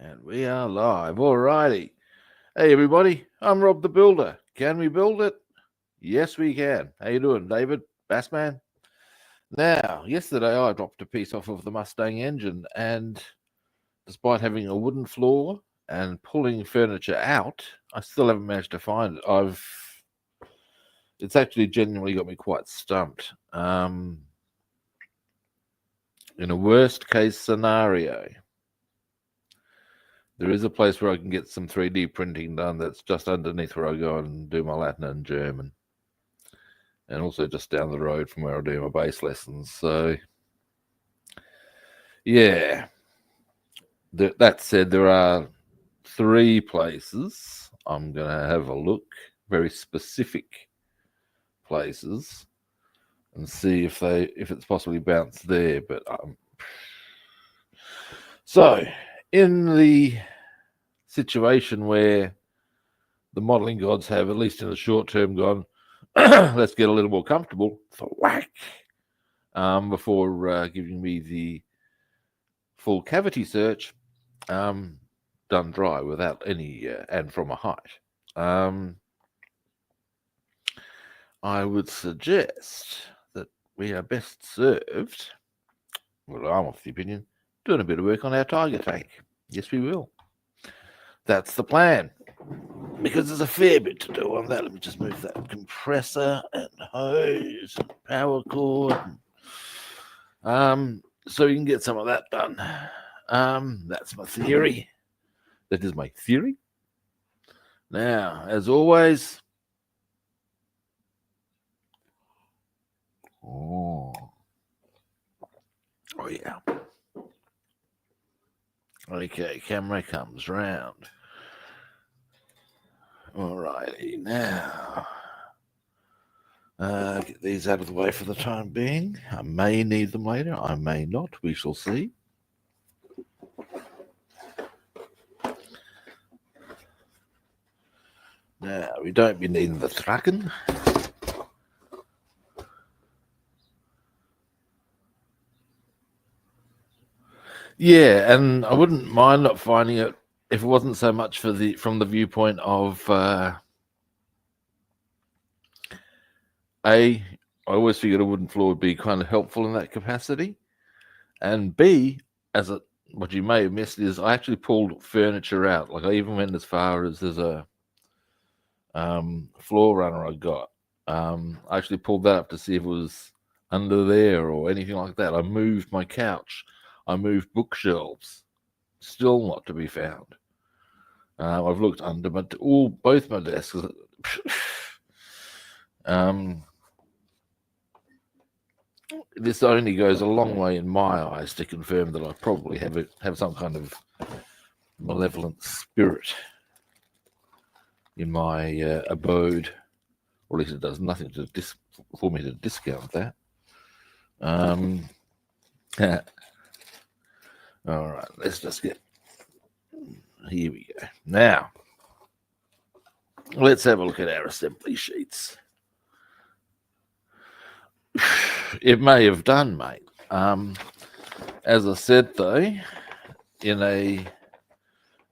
And we are live. Alrighty. Hey everybody, I'm Rob the Builder. Can we build it? Yes, we can. How you doing, David? Bassman? Now, yesterday I dropped a piece off of the Mustang engine, and despite having a wooden floor and pulling furniture out, I still haven't managed to find it. It's actually genuinely got me quite stumped. In a worst case scenario, there is a place where I can get some 3D printing done that's just underneath where I go and do my Latin and German. And also just down the road from where I do my bass lessons. So, yeah. That said, there are 3 places I'm going to have a look, very specific places, and see if it's possibly bounced there. But so, in the situation where the modeling gods have, at least in the short term, gone, let's get a little more comfortable for whack before giving me the full cavity search, done dry without any and from a height. I would suggest that we are best served, well, I'm of the opinion, doing a bit of work on our Tiger tank. Yes, we will. That's the plan. Because there's a fair bit to do on that. Let me just move that compressor and hose and power cord. So you can get some of that done. That's my theory. That is my theory. Now, as always, oh yeah. Okay, camera comes round. Alrighty, now get these out of the way for the time being. I may need them later, I may not, we shall see. Now, we don't be needing the trucking. Yeah, and I wouldn't mind not finding it if it wasn't so much from the viewpoint of I always figured a wooden floor would be kind of helpful in that capacity, and B, what you may have missed is I actually pulled furniture out. Like I even went as far as there's a floor runner I got. I actually pulled that up to see if it was under there or anything like that. I moved my couch. I moved bookshelves. Still not to be found. I've looked under both my desks. This only goes a long way in my eyes to confirm that I probably have some kind of malevolent spirit in my abode, or at least it does nothing for me to discount that. All right, let's just get. Here we go. Now, let's have a look at our assembly sheets. It may have done, mate. As I said, though,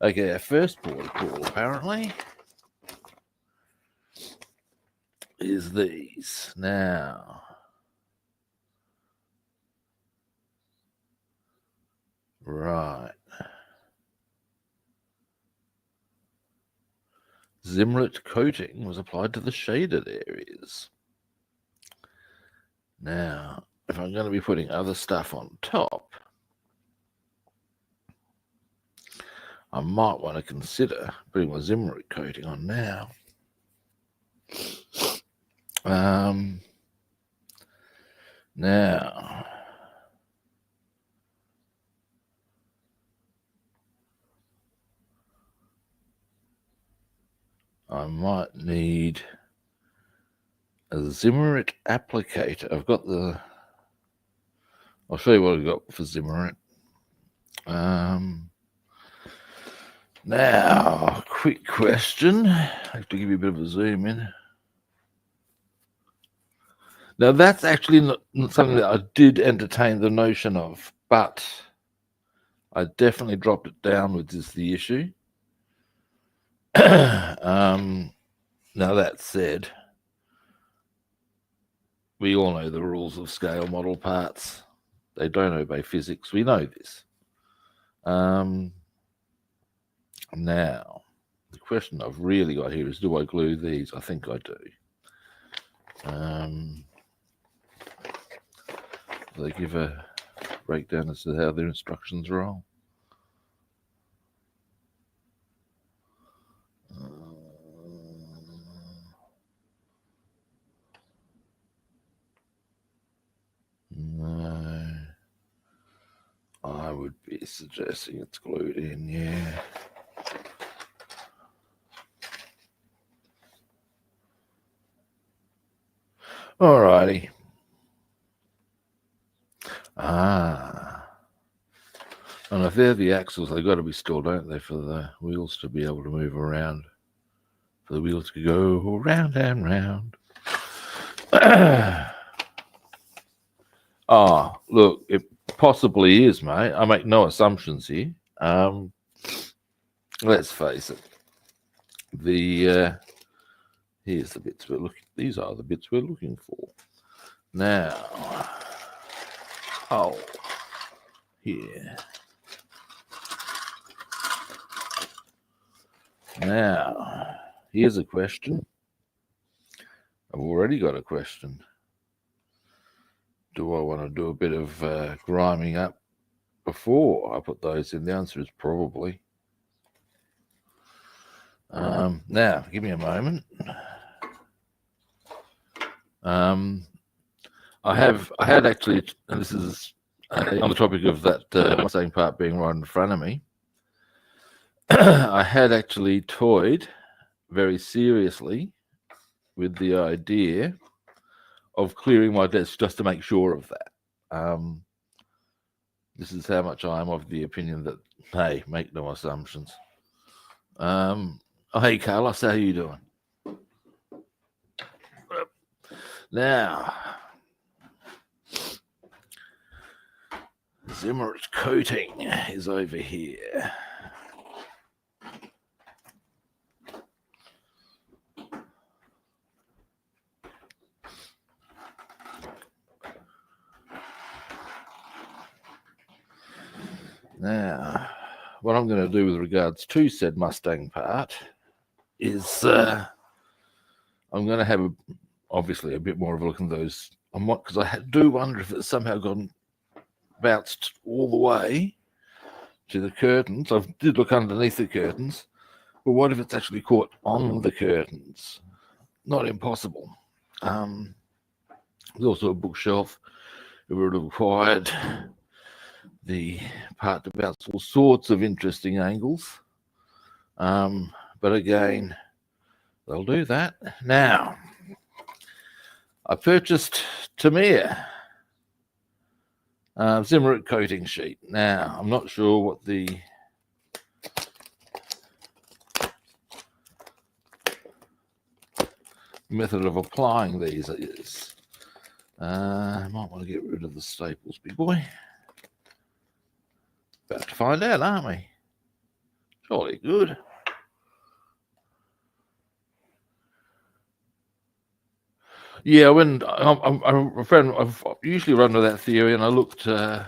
our first border call apparently is these. Now, right. Zimrit coating was applied to the shaded areas. Now, if I'm going to be putting other stuff on top, I might want to consider putting my Zimrit coating on now. Now, I might need a Zimrit applicator. I'll show you what I've got for Zimrit. Now, quick question. I have to give you a bit of a zoom in. Now, that's actually not something that I did entertain the notion of, but I definitely dropped it downwards is the issue. Now that said, we all know the rules of scale model parts. They don't obey physics. We know this. Now, the question I've really got here is, do I glue these? I think I do. They give a breakdown as to how their instructions roll. No, I would be suggesting it's glued in, yeah. Alrighty. And if they're the axles, they've got to be still, don't they, for the wheels to be able to move around. For the wheels to go round and round. Oh, look, it possibly is, mate. I make no assumptions here. Let's face it. Here's the bits we're looking. These are the bits we're looking for. Now, here. Now, here's a question. I've already got a question. Do I want to do a bit of griming up before I put those in? The answer is probably. Now, give me a moment. I had actually, and this is on the topic of that Mustang part being right in front of me. I had actually toyed very seriously with the idea of clearing my desk just to make sure of that. This is how much I am of the opinion that, hey, make no assumptions. Oh, hey, Carlos, how are you doing? Now, Zimmer's coating is over here. Now, what I'm going to do with regards to said Mustang part is I'm going to have obviously a bit more of a look at those. Because I do wonder if it's somehow gone bounced all the way to the curtains. I did look underneath the curtains, but what if it's actually caught on the curtains? Not impossible. There's also a bookshelf. It would have required the part to bounce all sorts of interesting angles. But again, they'll do that. Now, I purchased Tamiya Zimmerit coating sheet. Now, I'm not sure what the method of applying these is. I might want to get rid of the staples, big boy. About to find out, aren't we? Surely good. Yeah, when I'm a friend, I've usually run with that theory, and I looked in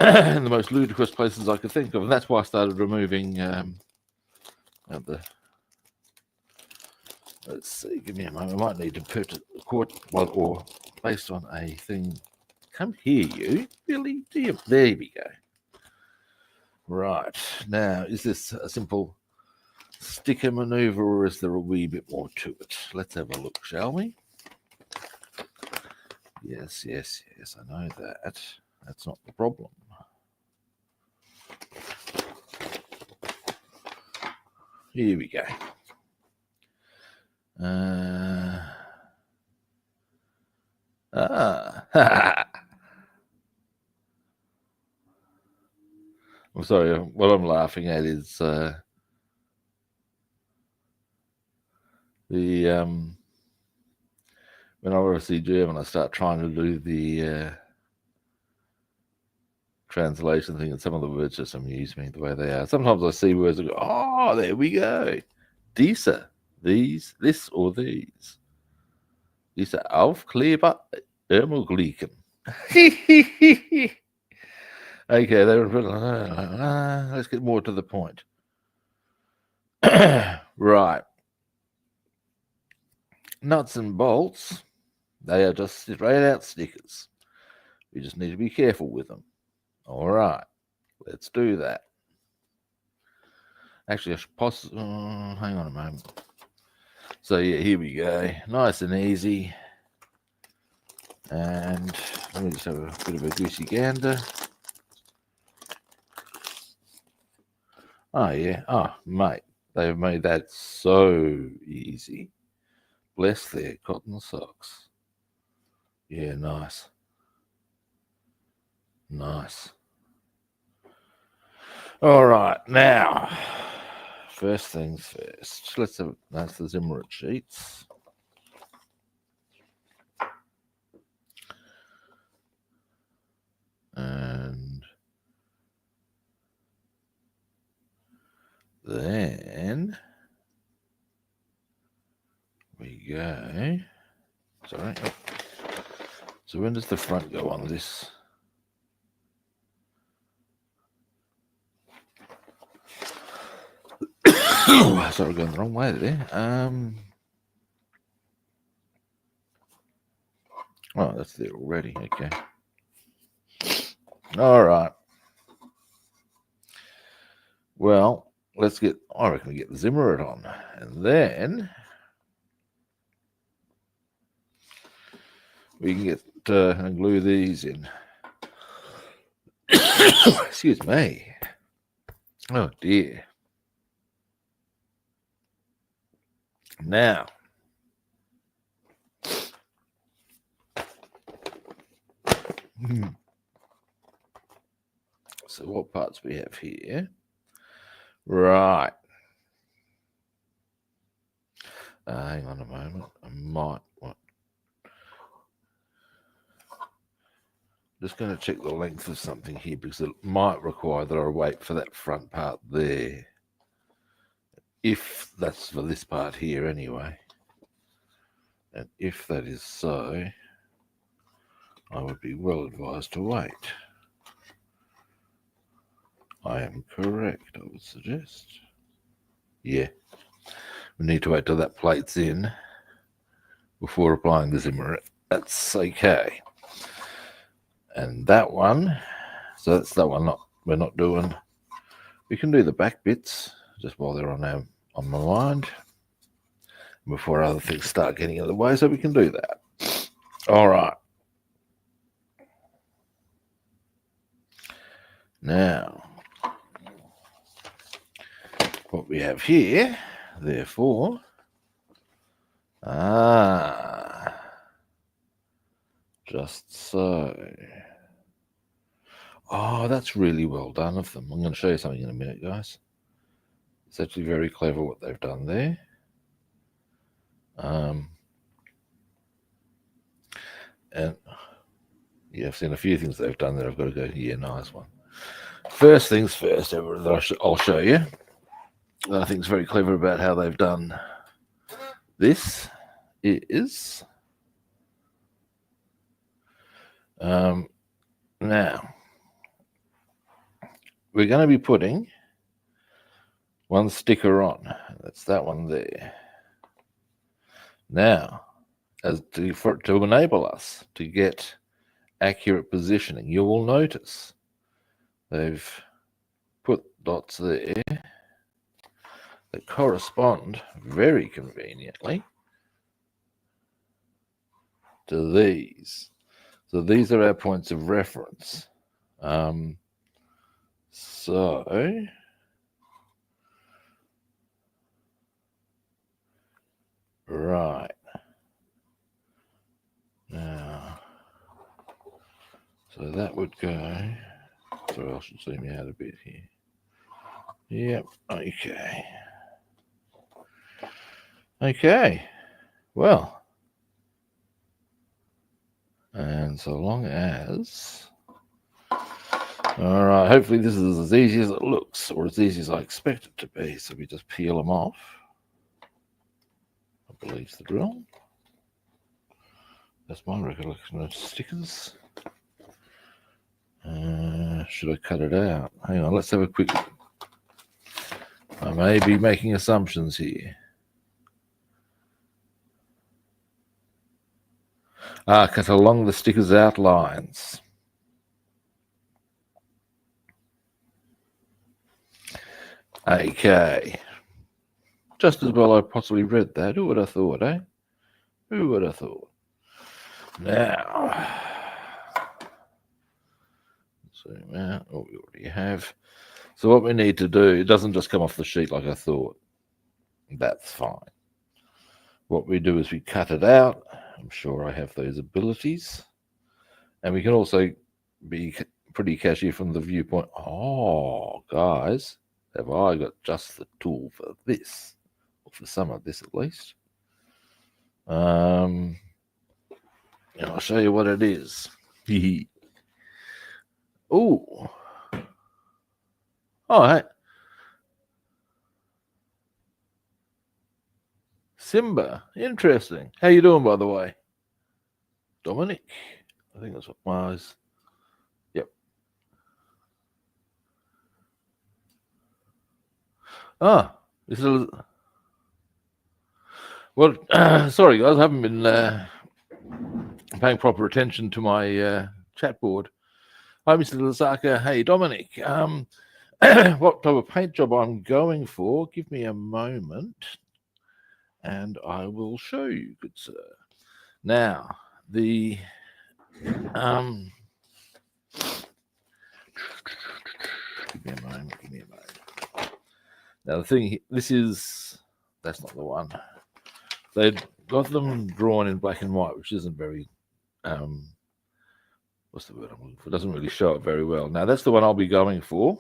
the most ludicrous places I could think of, and that's why I started removing the. Let's see, give me a moment. I might need to put it or based on a thing. Come here, you Billy. There we go. Right now, is this a simple sticker maneuver, or is there a wee bit more to it? Let's have a look, shall we? Yes, I know that. That's not the problem. Here we go. I'm sorry, what I'm laughing at is the when I see German, I start trying to do the translation thing, and some of the words just amuse me the way they are. Sometimes I see words and go, oh, there we go. Diese, these, this, or these. Diese Aufkleber ermöglichen. Okay, let's get more to the point. Right. Nuts and bolts, they are just straight out stickers. We just need to be careful with them. All right, let's do that. Actually, I should hang on a moment. So yeah, here we go. Nice and easy. And let me just have a bit of a goosey gander. Oh yeah, oh mate, they've made that so easy. Bless their cotton socks. Yeah, nice. Nice. All right, now, first things first. That's the Zimmerit sheets. And then we go. Sorry. So when does the front go on this? Sorry, going the wrong way there. Oh, that's there already. Okay. All right. Well, I reckon we get the Zimmerit on. And then we can get and glue these in. Excuse me. Oh, dear. Now, so what parts we have here? Right. Hang on a moment. I might want. Just going to check the length of something here because it might require that I wait for that front part there. If that's for this part here anyway. And if that is so, I would be well advised to wait. I am correct, I would suggest. Yeah. We need to wait till that plate's in before applying the Zimmerit. That's okay. And that one, so that's that one we're not doing. We can do the back bits just while they're on my mind before other things start getting in the way, so we can do that. All right. Now, what we have here, therefore, just so. Oh, that's really well done of them. I'm going to show you something in a minute, guys. It's actually very clever what they've done there. And yeah, I've seen a few things they've done that I've got to go, yeah, nice one. First things first, I'll show you. That I think is very clever about how they've done this is now we're going to be putting one sticker on. That's that one there. Now, to enable us to get accurate positioning, you will notice they've put dots there that correspond very conveniently to these. So these are our points of reference. Right. Now, so that would go. Sorry, I should zoom out a bit here. Yep, okay. Okay, well, and so long as All right, hopefully this is as easy as it looks, or as easy as I expect it to be. So we just peel them off. I believe the drill. That's my recollection of stickers. Should I cut it out? Hang on, let's have a quick... I may be making assumptions here. Cut along the sticker's outlines. Okay. Just as well I possibly read that. Who would have thought, eh? Who would have thought? Now, zoom out. Oh, we already have. So what we need to do, it doesn't just come off the sheet like I thought. That's fine. What we do is we cut it out. I'm sure I have those abilities. And we can also be pretty cashy from the viewpoint. Oh, guys, have I got just the tool for this? Or for some of this at least. And I'll show you what it is. Oh. All right. Simba. Interesting. How you doing, by the way? Dominic. I think that's what Mars. Yep. This is... Well, sorry, guys. I haven't been paying proper attention to my chat board. Hi, Mr. Lasaka. Hey, Dominic. What type of paint job I'm going for? Give me a moment, and I will show you, good sir. Now, the give me a moment. Now, the thing, that's not the one. They've got them drawn in black and white, which isn't very, what's the word I'm looking for? It doesn't really show it very well. Now, that's the one I'll be going for,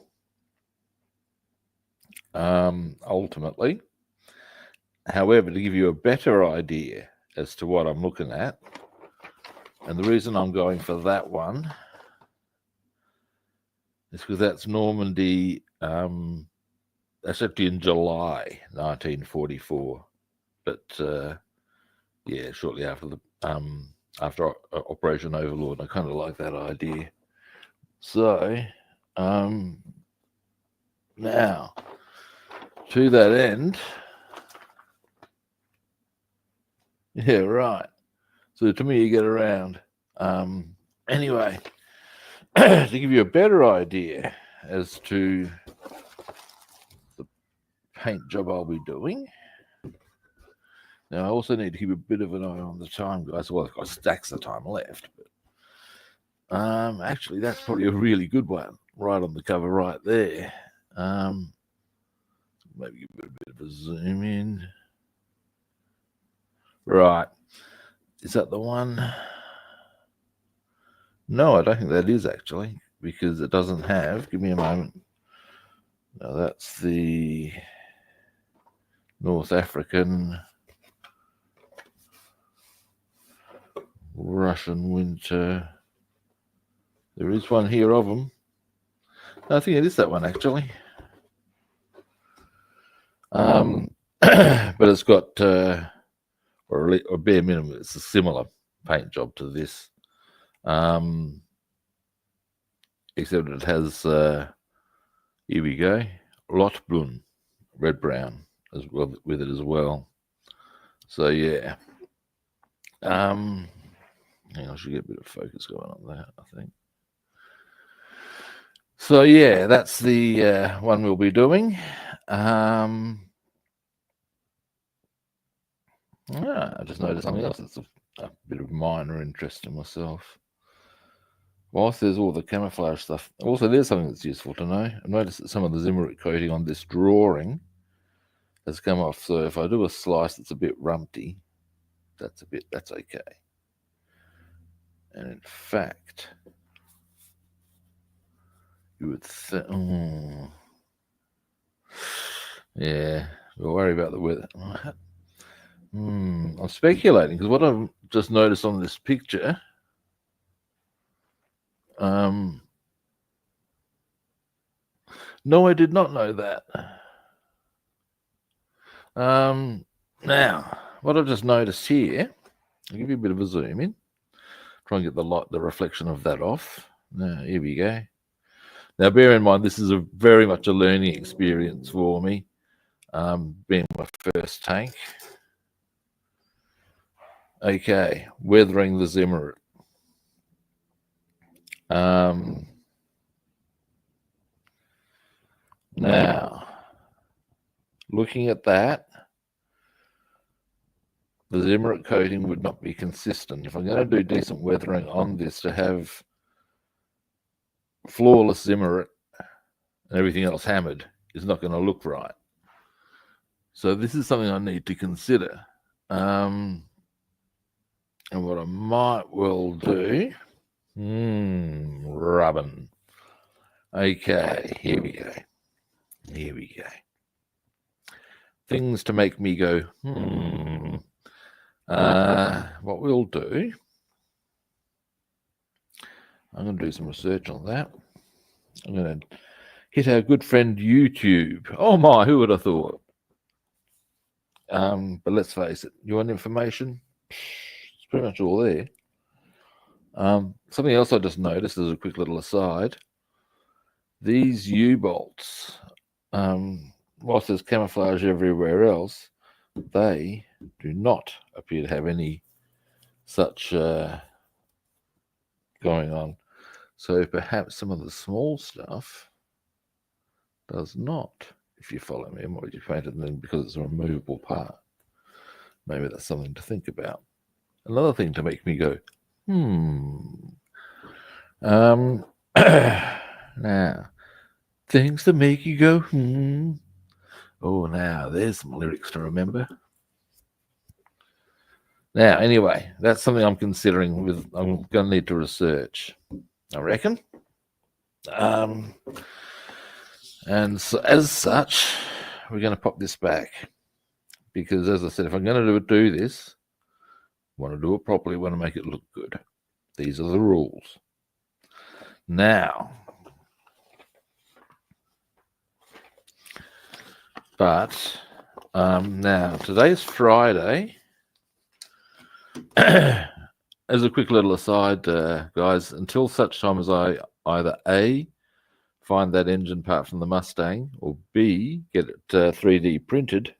ultimately. However, to give you a better idea as to what I'm looking at, and the reason I'm going for that one is because that's Normandy. That's actually in July 1944, but yeah, shortly after the after Operation Overlord. I kind of like that idea. So now to that end, yeah, right. So to me, you get around. Anyway, to give you a better idea as to the paint job I'll be doing. Now, I also need to keep a bit of an eye on the time, guys. Well, I've got stacks of time left. But actually, that's probably a really good one, right on the cover right there. Maybe give it a bit of a zoom in. Right. Is that the one? No, I don't think that is actually, because it doesn't have. Give me a moment. No, that's the North African Russian winter. There is one here of them. I think it is that one actually. But it's got, or bare minimum, it's a similar paint job to this. Except it has, here we go, Lotbrun, red brown, as well with it as well. So yeah, hang on, I should get a bit of focus going on that, I think. So yeah, that's the one we'll be doing. I just noticed something else that's a bit of minor interest to myself. Whilst there's all the camouflage stuff, also there's something that's useful to know. I noticed that some of the Zimmerit coating on this drawing has come off. So if I do a slice that's a bit rumpty, that's okay. And in fact, you would think, yeah, we'll worry about the weather. I'm speculating because what I've just noticed on this picture, No, I did not know that. Now, what I've just noticed here, I'll give you a bit of a zoom in. Try and get the reflection of that off. Now, here we go. Now, bear in mind, this is very much a learning experience for me, being my first tank. Okay, weathering the Zimmerit. Now, looking at that, the Zimmerit coating would not be consistent. If I'm going to do decent weathering on this, to have flawless Zimmerit and everything else hammered is not going to look right. So this is something I need to consider. And what I might well do, rubbing. Okay, here we go. Here we go. Things to make me go, what we'll do, I'm going to do some research on that. I'm going to hit our good friend YouTube. Oh my, who would have thought? But let's face it, you want information? It's pretty much all there. Something else I just noticed as a quick little aside, these U-bolts, whilst there's camouflage everywhere else, they do not appear to have any such going on. So perhaps some of the small stuff does not, if you follow me, and what you painted, and then because it's a removable part. Maybe that's something to think about. Another thing to make me go, now, things to make you go, Oh, now, there's some lyrics to remember. Now, anyway, that's something I'm considering. I'm going to need to research, I reckon. And so, as such, we're going to pop this back. Because, as I said, if I'm going to do this, I want to do it properly, I want to make it look good. These are the rules. Now, now, today's Friday. As a quick little aside, guys, until such time as I either A, find that engine part from the Mustang, or B, get it 3D printed,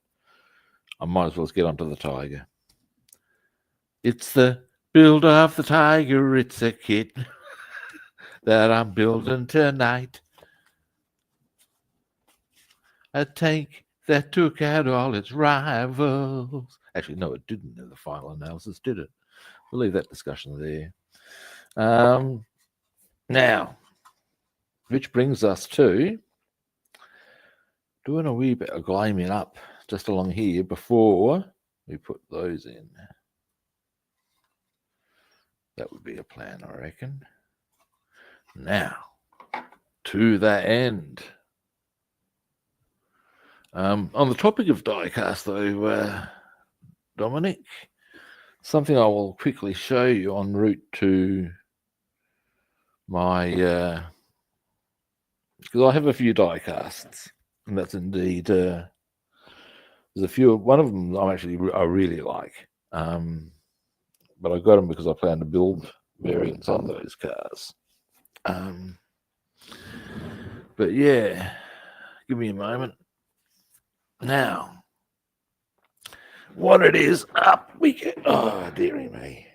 I might as well get onto the Tiger. It's the build of the Tiger, it's a kit that I'm building tonight. A tank that took out all its rivals. Actually, no, it didn't in the final analysis, did it? We'll leave that discussion there. Now, which brings us to doing a wee bit of glaming up just along here before we put those in. That would be a plan, I reckon. Now, to that end. On the topic of diecast, though, Dominic, something I will quickly show you en route to my, because I have a few diecasts, and that's indeed, there's a few, one of them I really like, but I got them because I plan to build variants on those cars. But yeah, give me a moment. Now, what it is, up we get. Oh, dearie me.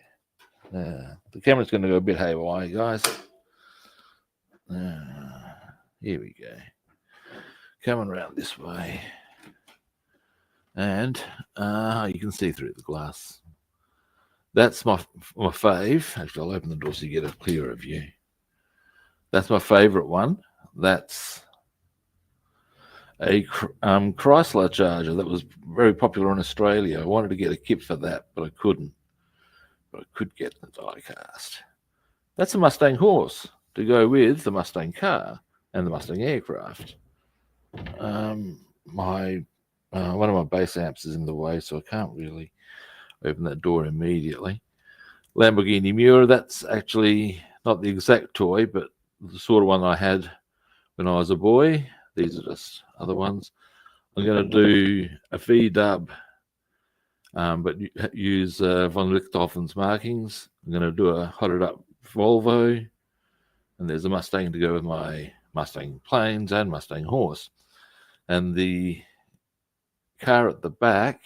The camera's going to go a bit haywire, guys. Here we go. Coming around this way. And you can see through the glass. That's my fave. Actually, I'll open the door so you get a clearer view. That's my favourite one. That's a Chrysler Charger that was very popular in Australia. I wanted to get a kit for that, but I couldn't. But I could get the diecast. That's a Mustang horse to go with the Mustang car and the Mustang aircraft. One of my bass amps is in the way, so I can't really open that door immediately. Lamborghini Miura, that's actually not the exact toy, but the sort of one I had when I was a boy. These are just other ones. I'm going to do a V-dub, but use von Richthofen's markings. I'm going to do a hotted up Volvo, and there's a Mustang to go with my Mustang Plains and Mustang Horse. And the car at the back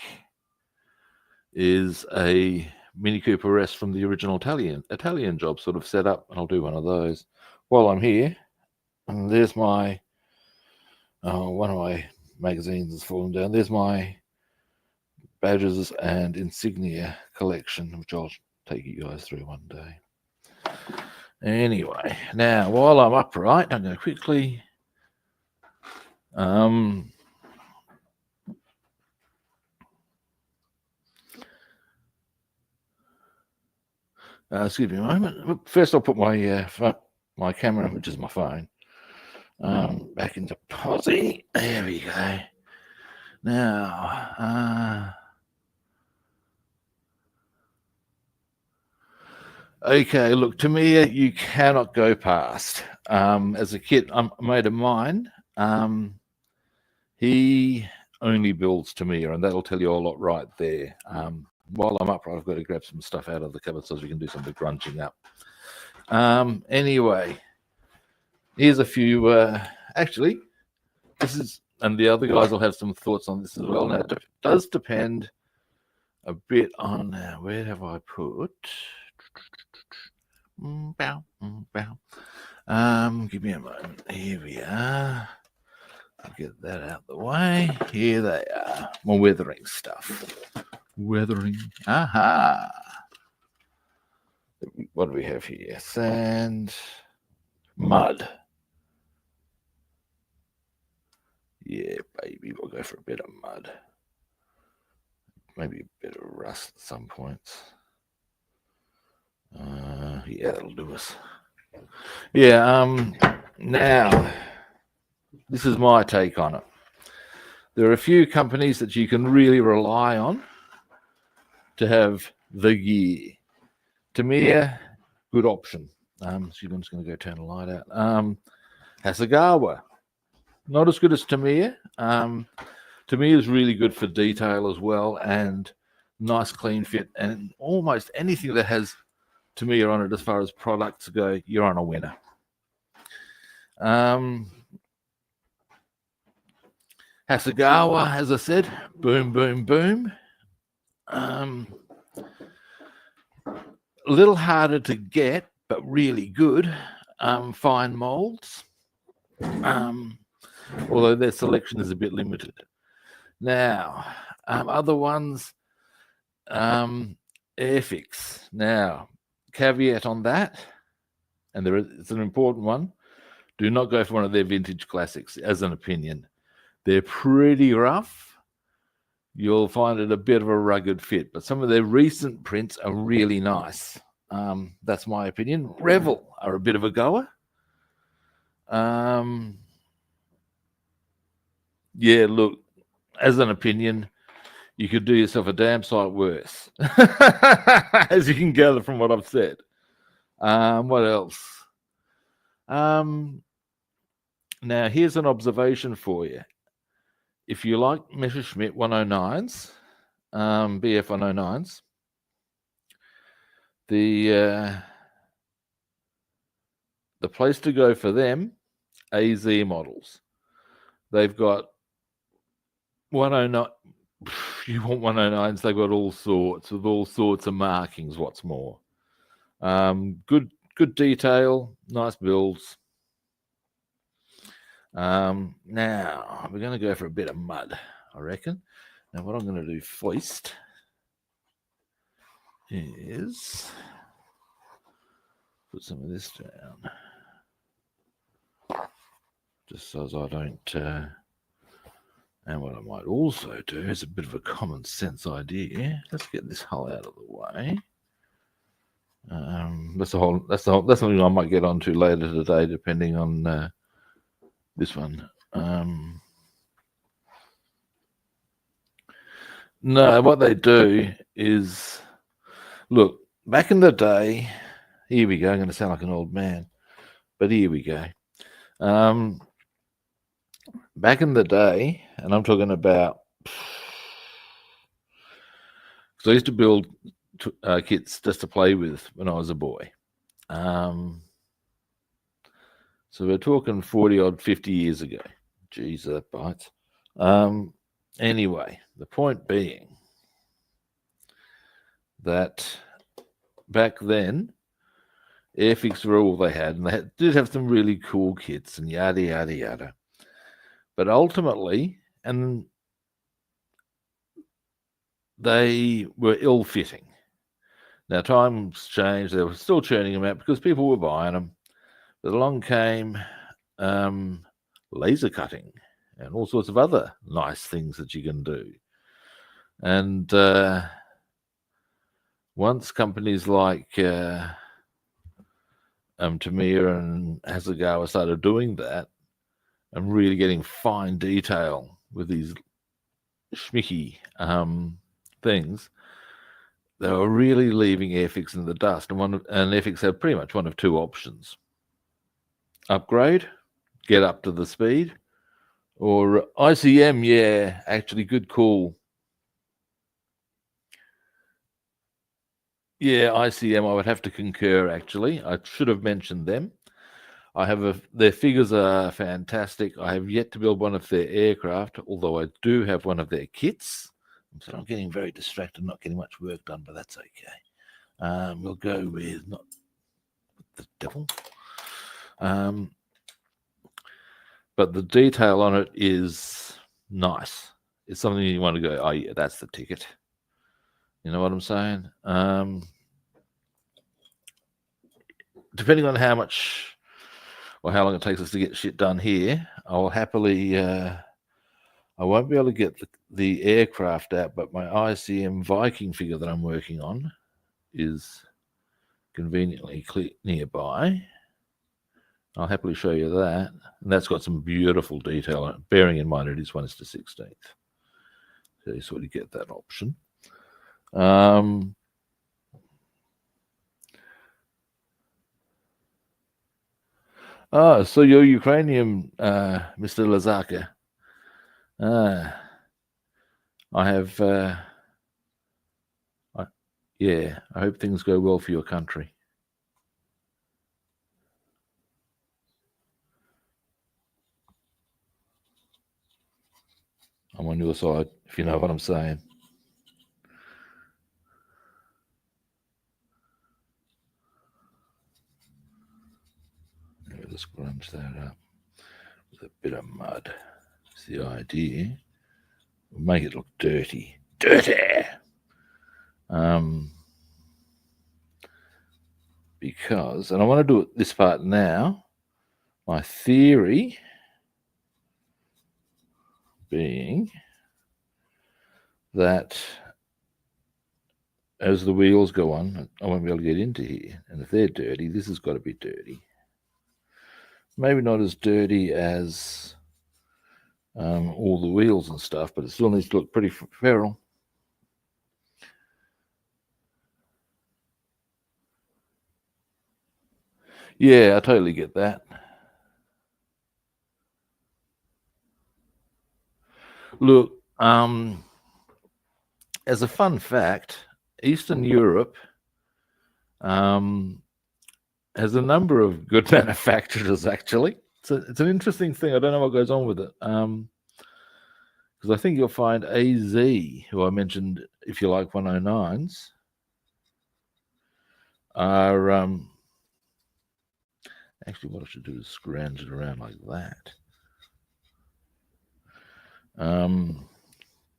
is a Mini Cooper S from the original Italian job, sort of set up, and I'll do one of those while I'm here. And there's my one of my magazines has fallen down. There's my badges and insignia collection, which I'll take you guys through one day. Anyway, now while I'm upright, I'm going to quickly excuse me a moment. First, I'll put my camera, which is my phone, back into posi. There we go. Now, okay, look, Tamiya, you cannot go past. As a kid, a mate of mine, he only builds Tamiya, and that'll tell you a lot right there. While I'm upright, I've got to grab some stuff out of the cupboard so we can do some of the grunging up. Anyway, here's a few. Actually, this is, and the other guys will have some thoughts on this as well. Now, it does depend a bit on where have I put. Give me a moment. Here we are. I'll get that out of the way. Here they are. My weathering stuff. Weathering. Aha. What do we have here? Sand. Mud. Yeah, baby. We'll go for a bit of mud. Maybe a bit of rust at some points. Yeah, that'll do us. Yeah, now, this is my take on it. There are a few companies that you can really rely on to have the gear. Tamiya, good option. I'm just going to go turn the light out. Hasegawa, not as good as Tamiya. Tamiya is really good for detail as well, and nice clean fit, and almost anything that has Tamiya on it as far as products go, you're on a winner. Hasegawa, as I said, boom, boom, boom. A little harder to get, but really good. Fine molds, although their selection is a bit limited. Now, other ones, Airfix. Now, caveat on that, and it's an important one, do not go for one of their vintage classics, as an opinion. They're pretty rough. You'll find it a bit of a rugged fit, but some of their recent prints are really nice. That's my opinion. Revel are a bit of a goer. Yeah, look, as an opinion, you could do yourself a damn sight worse, as you can gather from what I've said. What else? Now, here's an observation for you. If you like Messerschmitt 109s, BF 109s, the place to go for them, AZ models. They've got 109. You want 109s? They've got all sorts with all sorts of markings. What's more, good detail, nice builds. Now we're going to go for a bit of mud, I reckon. Now what I'm going to do first is put some of this down, just so as I don't. And what I might also do is a bit of a common sense idea. Let's get this hull out of the way. That's something I might get onto later today, depending on this one. No, what they do is, look, back in the day, here we go. I'm going to sound like an old man, but here we go. back in the day, and I'm talking about, because I used to build kits just to play with when I was a boy. So we're talking 40 odd 50 years ago. Geez, that bites. Anyway, the point being that back then, Airfix were all they had, and they did have some really cool kits and yada, yada, yada. But ultimately, and they were ill-fitting. Now, times changed. They were still churning them out because people were buying them. But along came laser cutting and all sorts of other nice things that you can do. And once companies like Tamiya and Hasegawa started doing that and really getting fine detail with these schmicky things, they were really leaving Airfix in the dust. And Airfix had pretty much one of two options: upgrade, get up to the speed, or ICM, yeah, actually good call. Yeah, ICM, I would have to concur, actually. I should have mentioned them. Their figures are fantastic. I have yet to build one of their aircraft, although I do have one of their kits. So I'm getting very distracted, not getting much work done, but that's okay. We'll go with not the devil. But the detail on it is nice. It's something you want to go, oh yeah, that's the ticket. You know what I'm saying? Depending on how much or how long it takes us to get shit done here, I'll happily, I won't be able to get the aircraft out, but my ICM Viking figure that I'm working on is conveniently nearby. I'll happily show you that. And that's got some beautiful detail on it, bearing in mind it is 1:16. So you sort of get that option. So you're Ukrainian, Mr. Lazaka. I have, yeah, I hope things go well for your country. I'm on your side, if you know what I'm saying. Let me just grunge that up with a bit of mud. It's the idea. We'll make it look dirty. Dirty! Because, and I want to do this part now, my theory being that as the wheels go on, I won't be able to get into here. And if they're dirty, this has got to be dirty. Maybe not as dirty as all the wheels and stuff, but it still needs to look pretty feral. Yeah, I totally get that. Look, as a fun fact, Eastern Europe has a number of good manufacturers, actually. It's an interesting thing. I don't know what goes on with it. Because I think you'll find AZ, who I mentioned, if you like, 109s, are actually what I should do is scrounge it around like that.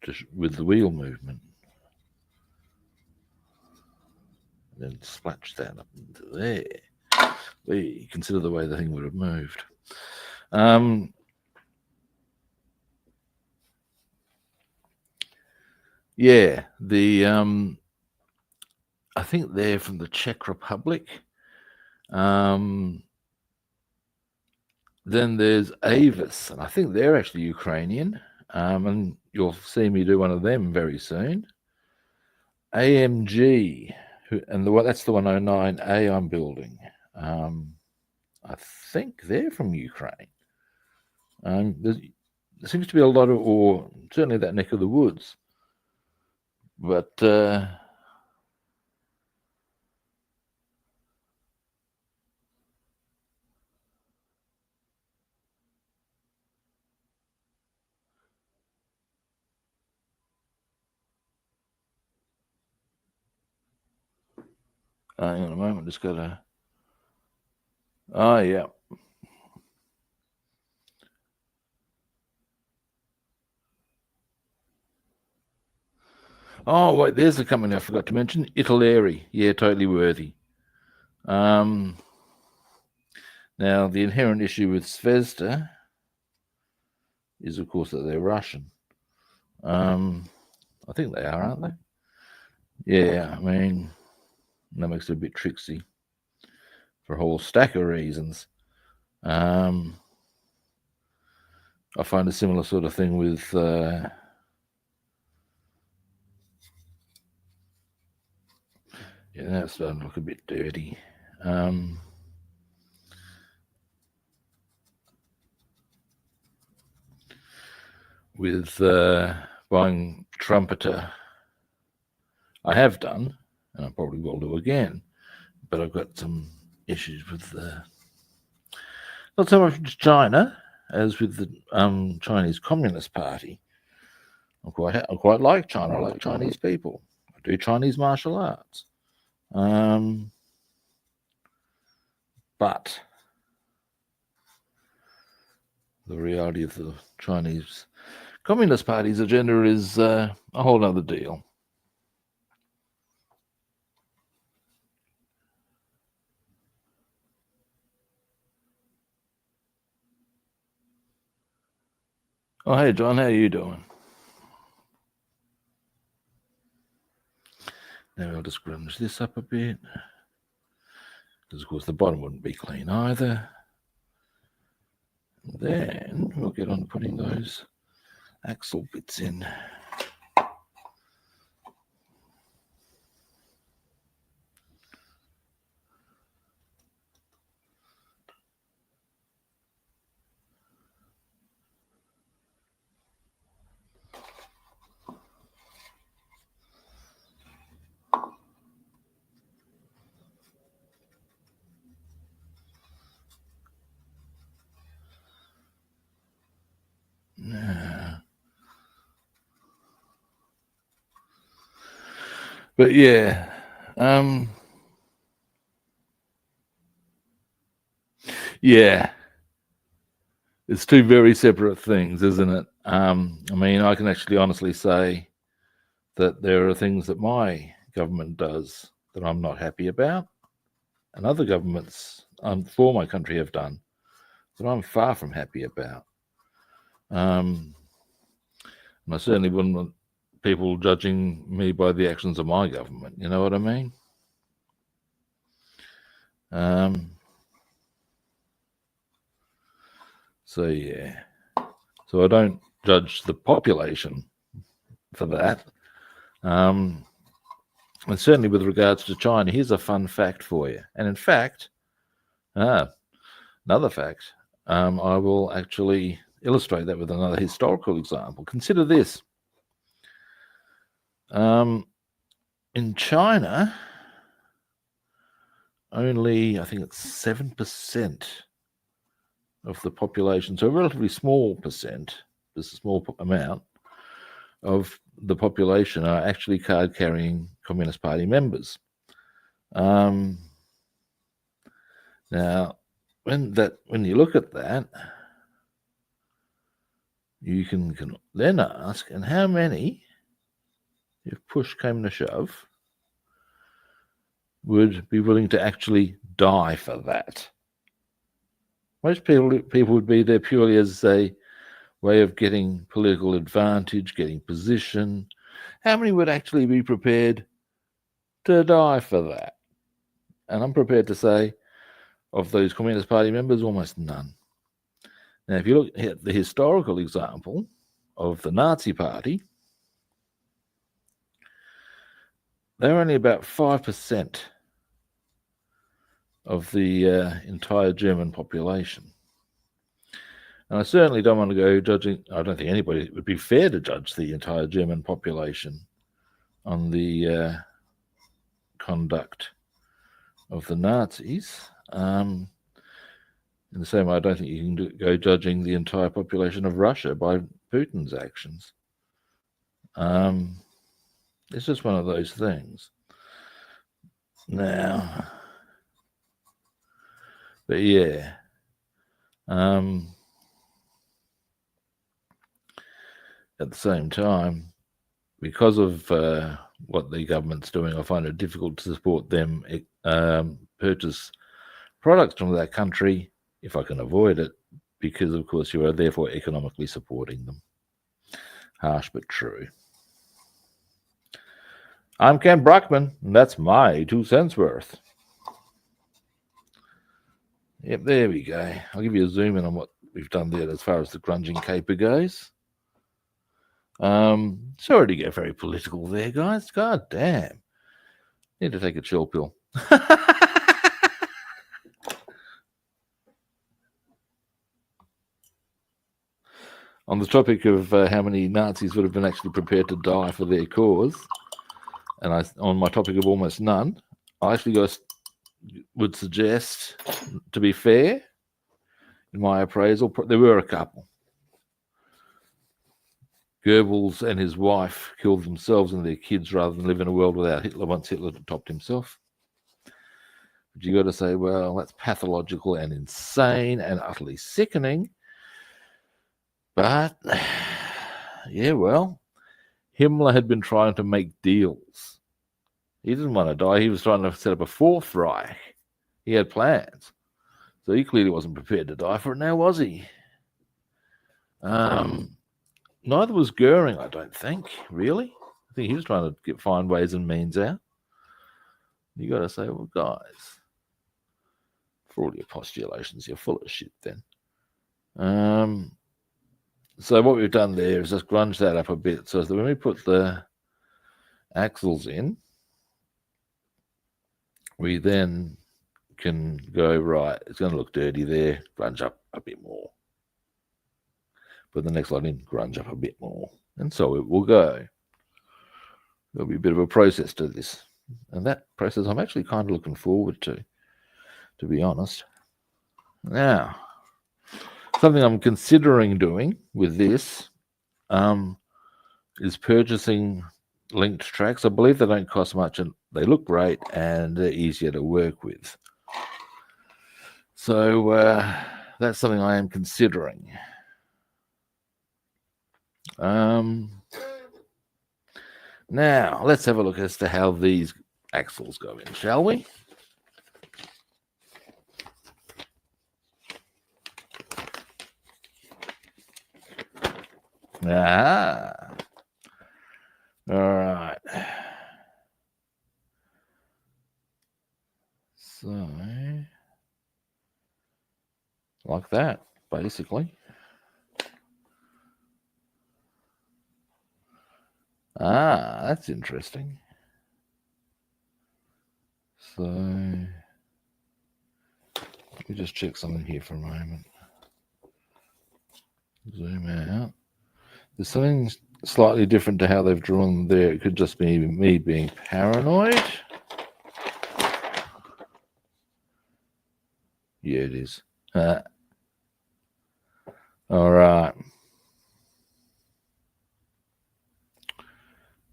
Just with the wheel movement. And then splash that up into there. There, consider the way the thing would have moved. Yeah, I think they're from the Czech Republic. Then there's Avis, and I think they're actually Ukrainian. And you'll see me do one of them very soon. AMG, that's the 109A I'm building. I think they're from Ukraine. there seems to be a lot of, or certainly that neck of the woods. But hang on a moment, just got to. Oh yeah. Oh wait, there's the company I forgot to mention, Italeri. Yeah, totally worthy. Now the inherent issue with Zvezda is, of course, that they're Russian. I think they are, aren't they? Yeah, I mean, that makes it a bit tricksy for a whole stack of reasons. I find a similar sort of thing with yeah, that's starting to look a bit dirty. With buying Trumpeter, I have done, and I probably will do again, but I've got some issues with not so much with China as with the Chinese Communist Party. I quite like China. I like Chinese people. I do Chinese martial arts. But the reality of the Chinese Communist Party's agenda is a whole other deal. Oh, hey, John, how are you doing? Now I'll just grunge this up a bit. Because, of course, the bottom wouldn't be clean either. Then we'll get on putting those axle bits in. But yeah, yeah, it's two very separate things, isn't it? I mean, I can actually honestly say that there are things that my government does that I'm not happy about, and other governments for my country have done that I'm far from happy about. And I certainly wouldn't want people judging me by the actions of my government. You know what I mean? So yeah, so I don't judge the population for that. And certainly with regards to China, here's a fun fact for you. And in fact, another fact, I will actually illustrate that with another historical example. Consider this. In China, only, I think it's 7% of the population, so a relatively small percent, just a small amount of the population are actually card-carrying Communist Party members. Now, when you look at that, you can then ask, and how many, if push came to shove, would be willing to actually die for that? Most people would be there purely as a way of getting political advantage, getting position. How many would actually be prepared to die for that? And I'm prepared to say, of those Communist Party members, almost none. Now, if you look at the historical example of the Nazi Party, they're only about 5% of the entire German population. And I certainly don't want to go judging. I don't think anybody would be fair to judge the entire German population on the conduct of the Nazis. In the same way, I don't think you can go judging the entire population of Russia by Putin's actions. It's just one of those things. Now, but yeah. At the same time, because of what the government's doing, I find it difficult to support them purchase products from that country if I can avoid it, because of course you are therefore economically supporting them. Harsh but true. I'm Ken Bruckman, and that's my 2 cents worth. Yep, there we go. I'll give you a zoom in on what we've done there as far as the grunging caper goes. Sorry to get very political there, guys. God damn. Need to take a chill pill. On the topic of how many Nazis would have been actually prepared to die for their cause, and on my topic of almost none, I actually would suggest, to be fair, in my appraisal, there were a couple. Goebbels and his wife killed themselves and their kids rather than live in a world without Hitler once Hitler topped himself. But you got to say, well, that's pathological and insane and utterly sickening. But, yeah, well, Himmler had been trying to make deals. He didn't want to die. He was trying to set up a fourth Reich. He had plans. So he clearly wasn't prepared to die for it now, was he? Neither was Goering, I don't think, really. I think he was trying to find ways and means out. You got to say, well, guys, for all your postulations, you're full of shit then. So what we've done there is just grunge that up a bit so that when we put the axles in, we then can go, right, it's going to look dirty there, grunge up a bit more. Put the next line in, grunge up a bit more. And so it will go. There'll be a bit of a process to this. And that process I'm actually kind of looking forward to be honest. Now, something I'm considering doing with this is purchasing linked tracks. I believe they don't cost much and they look great and they're easier to work with. So that's something I am considering. Now, let's have a look as to how these axles go in, shall we? Ah. All right. So, like that, basically. Ah, that's interesting. So, let me just check something here for a moment. Zoom out. There's something slightly different to how they've drawn there. It could just be me being paranoid. Yeah, it is. All right.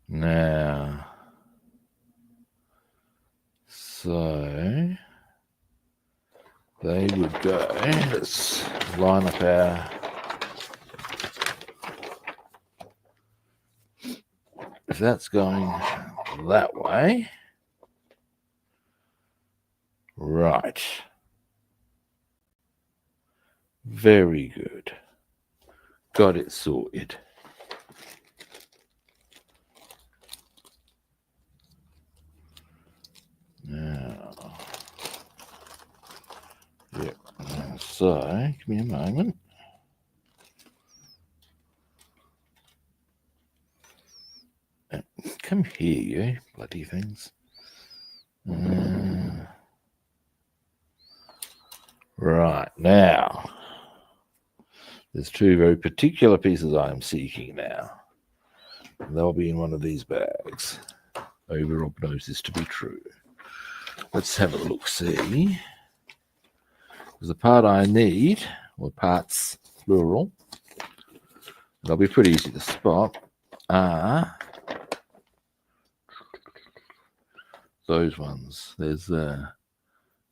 Now, so they would go. Let's line up our. If that's going that way, right. Very good. Got it sorted. Now, yep. So, give me a moment. Come here, you bloody things. Right, now, There's two very particular pieces I am seeking now. They'll be in one of these bags. Over Rob knows this to be true. Let's have a look, see. Because the part I need, or parts plural, they'll be pretty easy to spot, are those ones. There's a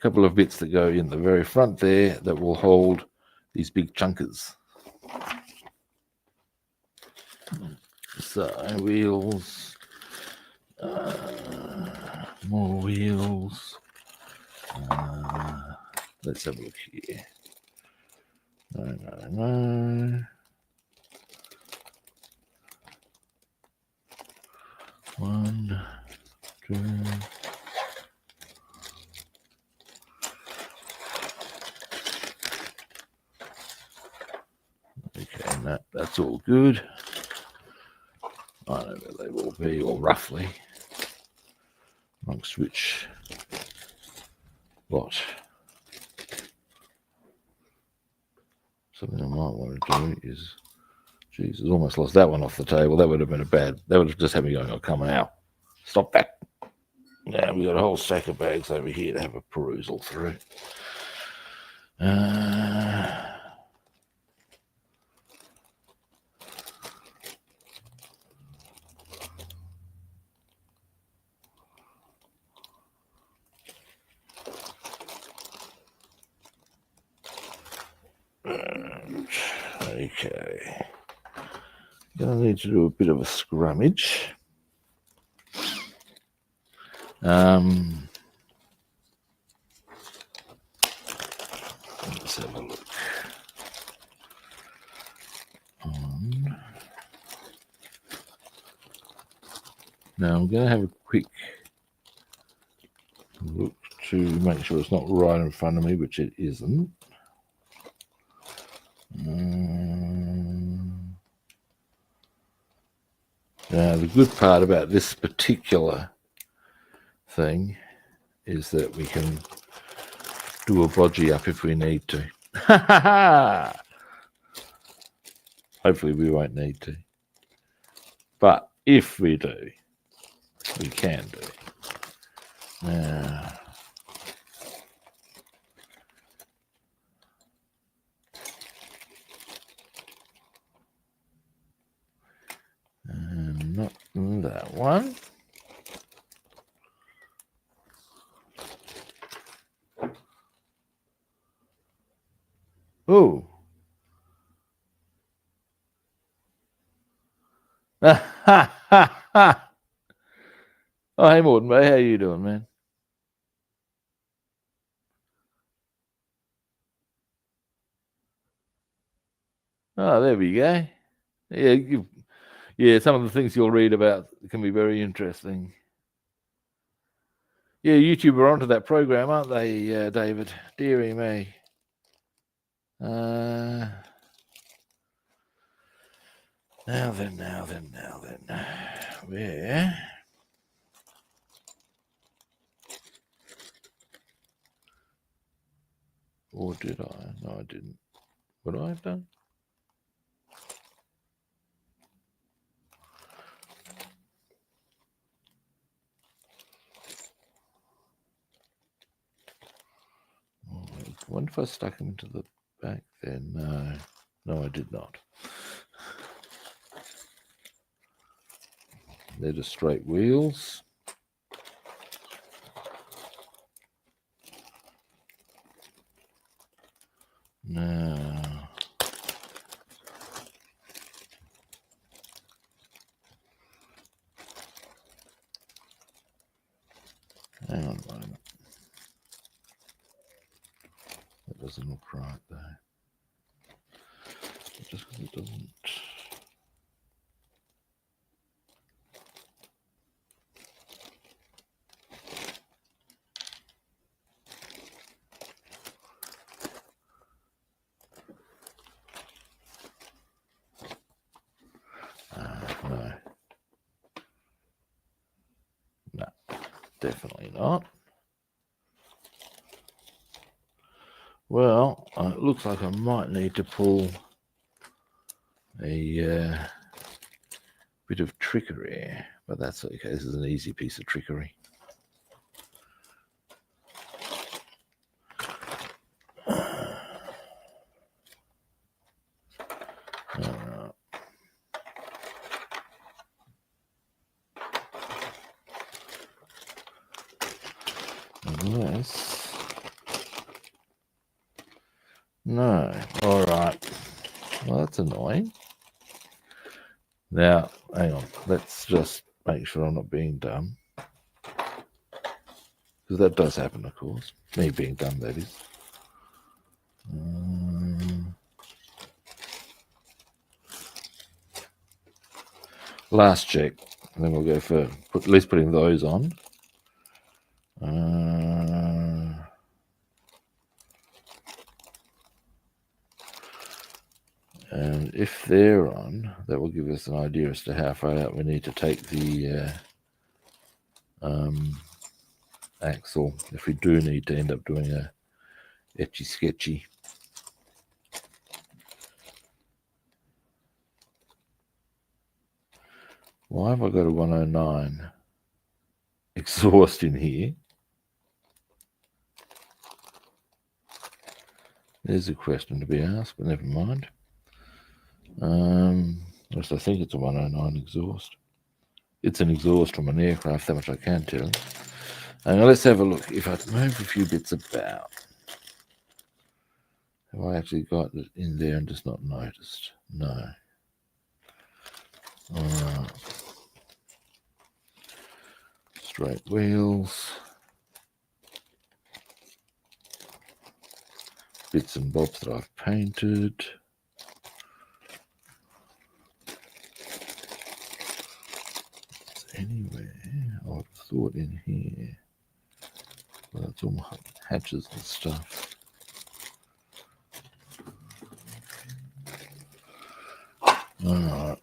couple of bits that go in the very front there that will hold these big chunkers. So wheels, more wheels. Let's have a look here. No. One, two. Okay, that's all good. I don't know where they will be, or roughly. Amongst which lot. Something I might want to do is, Jesus, almost lost that one off the table. That would have been that would have just had me going, oh, come out. Stop that. Now we've got a whole stack of bags over here to have a perusal through. Okay. Gonna need to do a bit of a scrummage. Let's have a look. Now I'm going to have a quick look to make sure it's not right in front of me, which it isn't. Now the good part about this particular thing is that we can do a bodgy up if we need to. Hopefully we won't need to. But if we do, we can do. Now, not that one. Oh. Oh, hey, Morton, mate. How you doing, man? Oh, there we go. Yeah, some of the things you'll read about can be very interesting. Yeah, YouTube are onto that program, aren't they, David? Deary me. Now then. Where? Or did I? No, I didn't. Would I have done? I wonder if I stuck them into the back then. No, I did not. They're just straight wheels. No. Hang on a moment. That doesn't look right though. Just because it doesn't. No, definitely not. Well, it looks like I might need to pull a bit of trickery, but that's okay. This is an easy piece of trickery. Yes. No. All right. Well, that's annoying. Now, hang on. Let's just make sure I'm not being dumb. Because that does happen, of course. Me being dumb, that is. Last check. And then we'll go for at least putting those on. And if they're on, that will give us an idea as to how far out we need to take the axle if we do need to end up doing a etchy sketchy. Why have I got a 109 exhaust in here? There's a question to be asked, but never mind. At least I think it's a 109 exhaust. It's an exhaust from an aircraft, that much I can tell. Now let's have a look. If I move a few bits about, have I actually got it in there and just not noticed? No. Straight wheels. Bits and bobs that I've painted. Anywhere I've thought in here. Well, it's all hatches and stuff. Alright.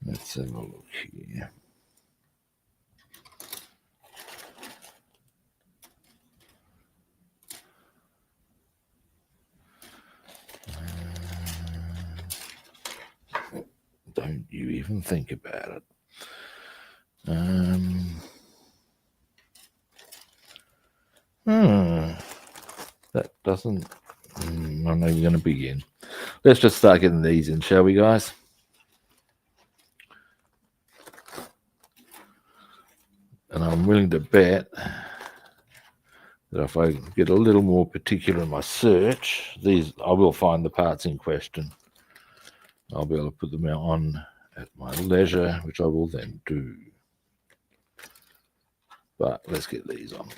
Let's have a look here. Don't you even think about it. That doesn't... I'm not even going to begin. Let's just start getting these in, shall we, guys? And I'm willing to bet that if I get a little more particular in my search, I will find the parts in question. I'll be able to put them on at my leisure, which I will then do. But let's get these on.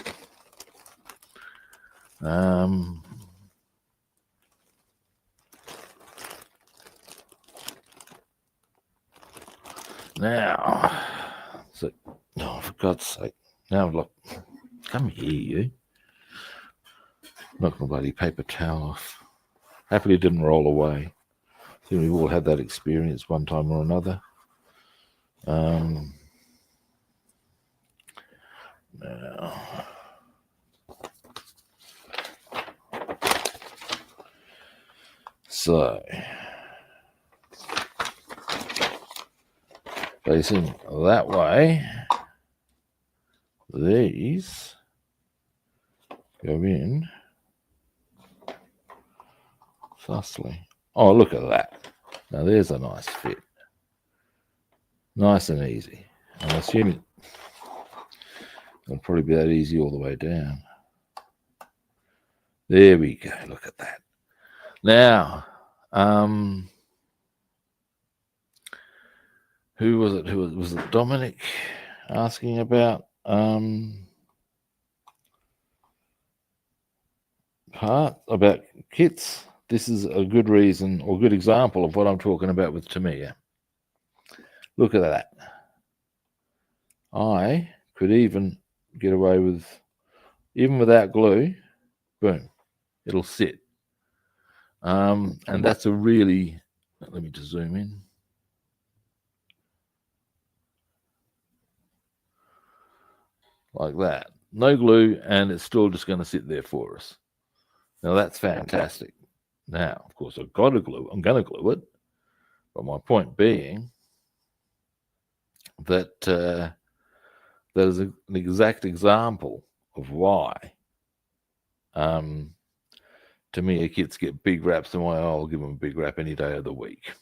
Now, so, oh, for God's sake. Now, look, come here, you. Knock my bloody paper towel off. Happily didn't roll away. I think we've all had that experience one time or another. Now, so, facing that way, these go in thusly. Oh, look at that. Now there's a nice fit. Nice and easy. I'm assuming it'll probably be that easy all the way down. There we go. Look at that. Now, who was it? Was it Dominic asking about about kits? This is a good reason or good example of what I'm talking about with Tamiya. Look at that. I could even get away with, even without glue, boom, it'll sit. And that's a really, let me just zoom in. like that. No glue, and it's still just going to sit there for us. Now that's fantastic. Now, of course, I've got to glue. I'm going to glue it, but my point being that that is an exact example of why Tamiya kits get big wraps, and why I'll give them a big wrap any day of the week.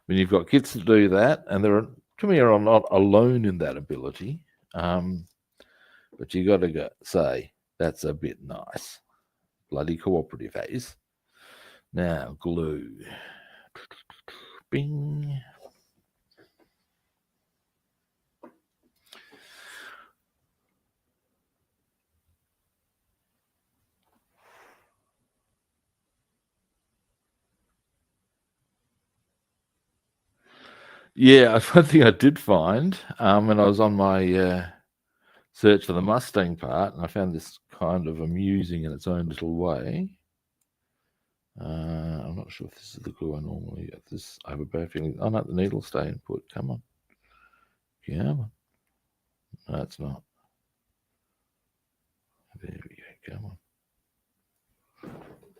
When you've got kits to do that, and Tamiya are not alone in that ability, but you got to say that's a bit nice. Bloody cooperative, haze. Now glue. Bing. Yeah, one thing I did find when I was on my search for the Mustang part, and I found this kind of amusing in its own little way. I'm not sure if this is the glue I normally get. This I have a bad feeling. Oh no, the needle staying put. Come on. Come on. No, it's not. There we go. Come on.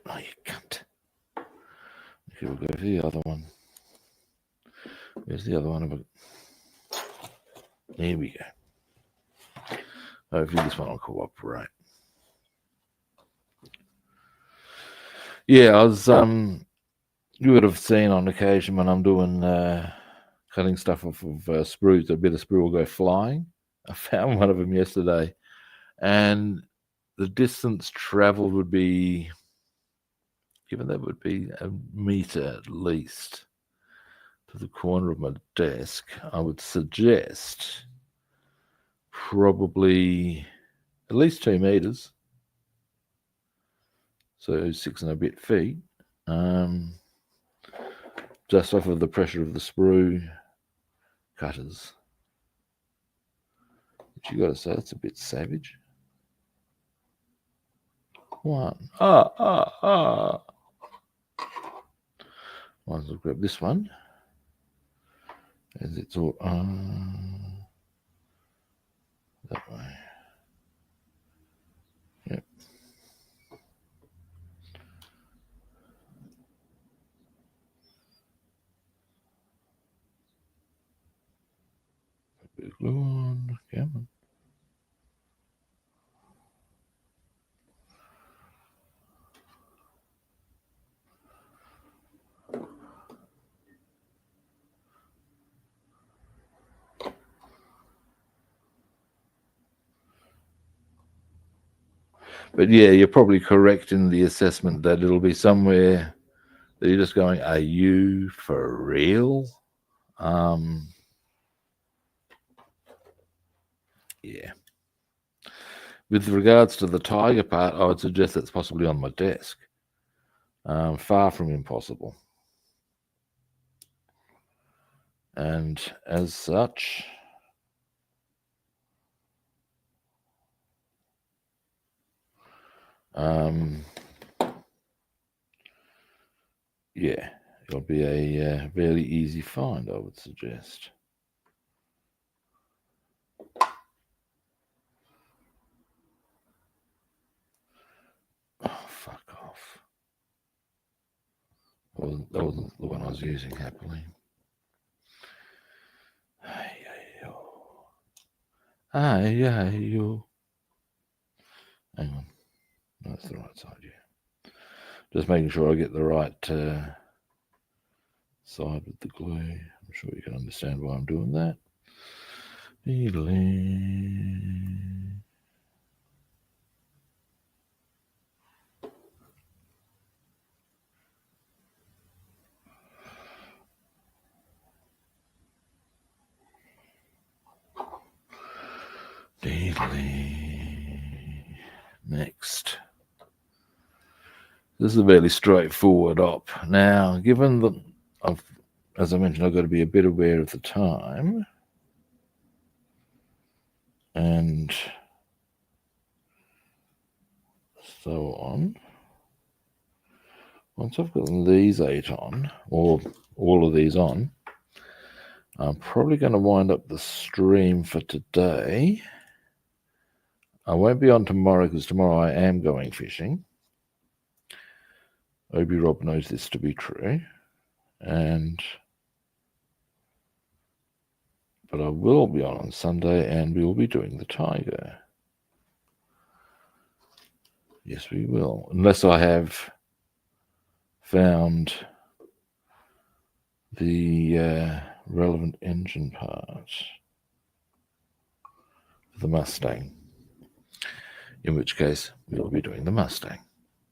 Oh, you cunt. Okay, we'll go for the other one. Where's the other one of it? There we go. Hopefully this one will cooperate. Yeah, I was you would have seen on occasion when I'm doing cutting stuff off of sprues, a bit of sprue will go flying. I found one of them yesterday, and the distance traveled would be, given that would be a meter at least to the corner of my desk, I would suggest probably at least 2 meters. So 6 and a bit feet. Just off of the pressure of the sprue cutters. But you got to say, that's a bit savage. One. Might as well grab this one. As it's all that way. Yep. Put a bit of glue on. Come on. But yeah, you're probably correct in the assessment that it'll be somewhere that you're just going, are you for real? Yeah. With regards to the Tiger part, I would suggest that's possibly on my desk. Far from impossible. And as such, yeah, it'll be a very easy find, I would suggest. Oh, fuck off. That wasn't the one I was using, happily. Hang on. That's the right side, yeah. Just making sure I get the right side with the glue. I'm sure you can understand why I'm doing that. Next. This is a fairly straightforward op. Now, given that as I mentioned, I've got to be a bit aware of the time. And so on. Once I've got these 8 on, or all of these on, I'm probably going to wind up the stream for today. I won't be on tomorrow because tomorrow I am going fishing. Obi Rob knows this to be true. But I will be on Sunday and we will be doing the Tiger. Yes, we will. Unless I have found the relevant engine parts for the Mustang. In which case, we'll be doing the Mustang.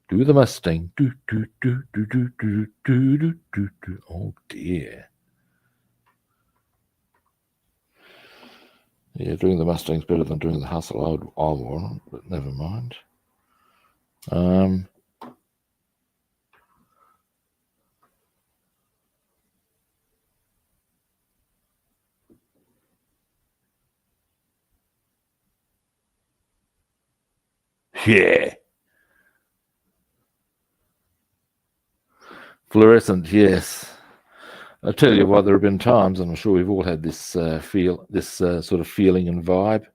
Do the Mustang. Do, do, do, do, do, do, do, do, do, do. Oh, dear. Yeah, doing the Mustang's better than doing the Hustle. I wouldn't, but never mind. Yeah. Fluorescent, yes. I tell you what, there have been times, and I'm sure we've all had this sort of feeling and vibe,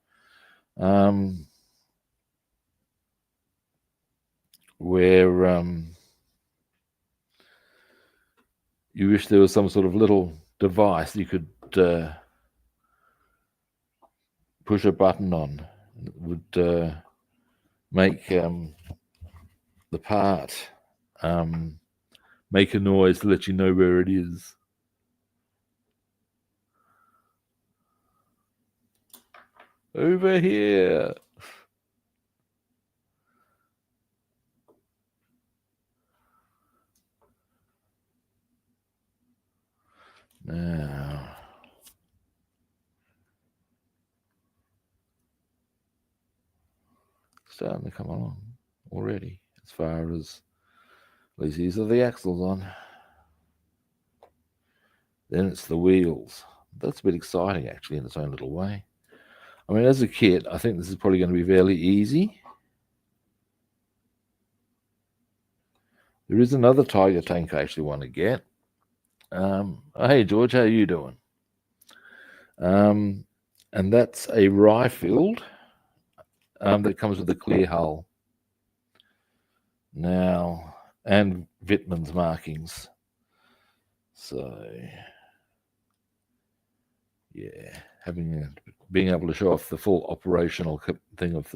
where you wish there was some sort of little device you could push a button on that would make the part make a noise to let you know where it is. Over here. Now, starting to come along already, as far as at least these are the axles on. Then it's the wheels. That's a bit exciting, actually, in its own little way. I mean, as a kid, I think this is probably going to be fairly easy. There is another Tiger tank I actually want to get. Hey, George, how are you doing? And that's a Rye-filled that comes with a clear hull. Now, and Wittmann's markings. So, yeah, being able to show off the full operational thing of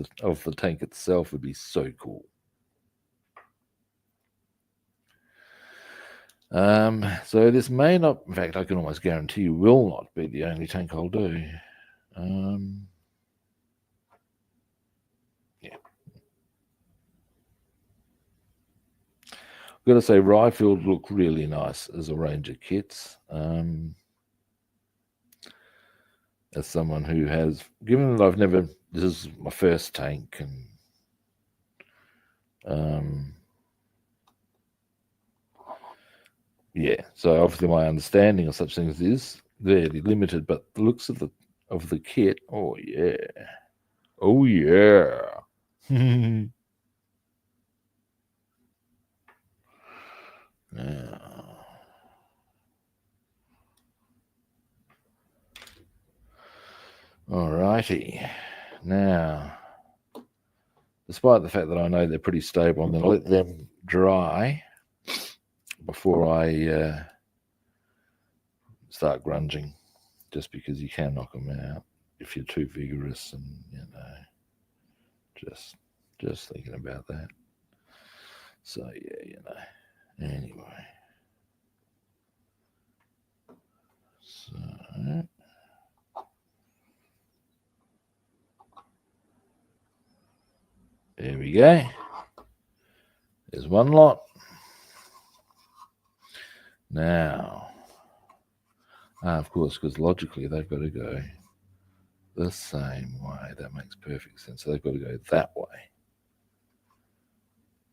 the tank itself would be so cool. So this may not, in fact, I can almost guarantee you will not be the only tank I'll do. Yeah. I've got to say, Rye-filled look really nice as a range of kits. As someone who has, given that this is my first tank, and yeah, so obviously my understanding of such things is very limited, but the looks of the kit, oh yeah. Oh yeah. Now, alrighty. Now, despite the fact that I know they're pretty stable, I'm going to let them dry before I start grunging, just because you can knock them out if you're too vigorous, and just thinking about that. So yeah, anyway. So there we go. There's one lot. Now, of course, because logically they've got to go the same way. That makes perfect sense. So they've got to go that way,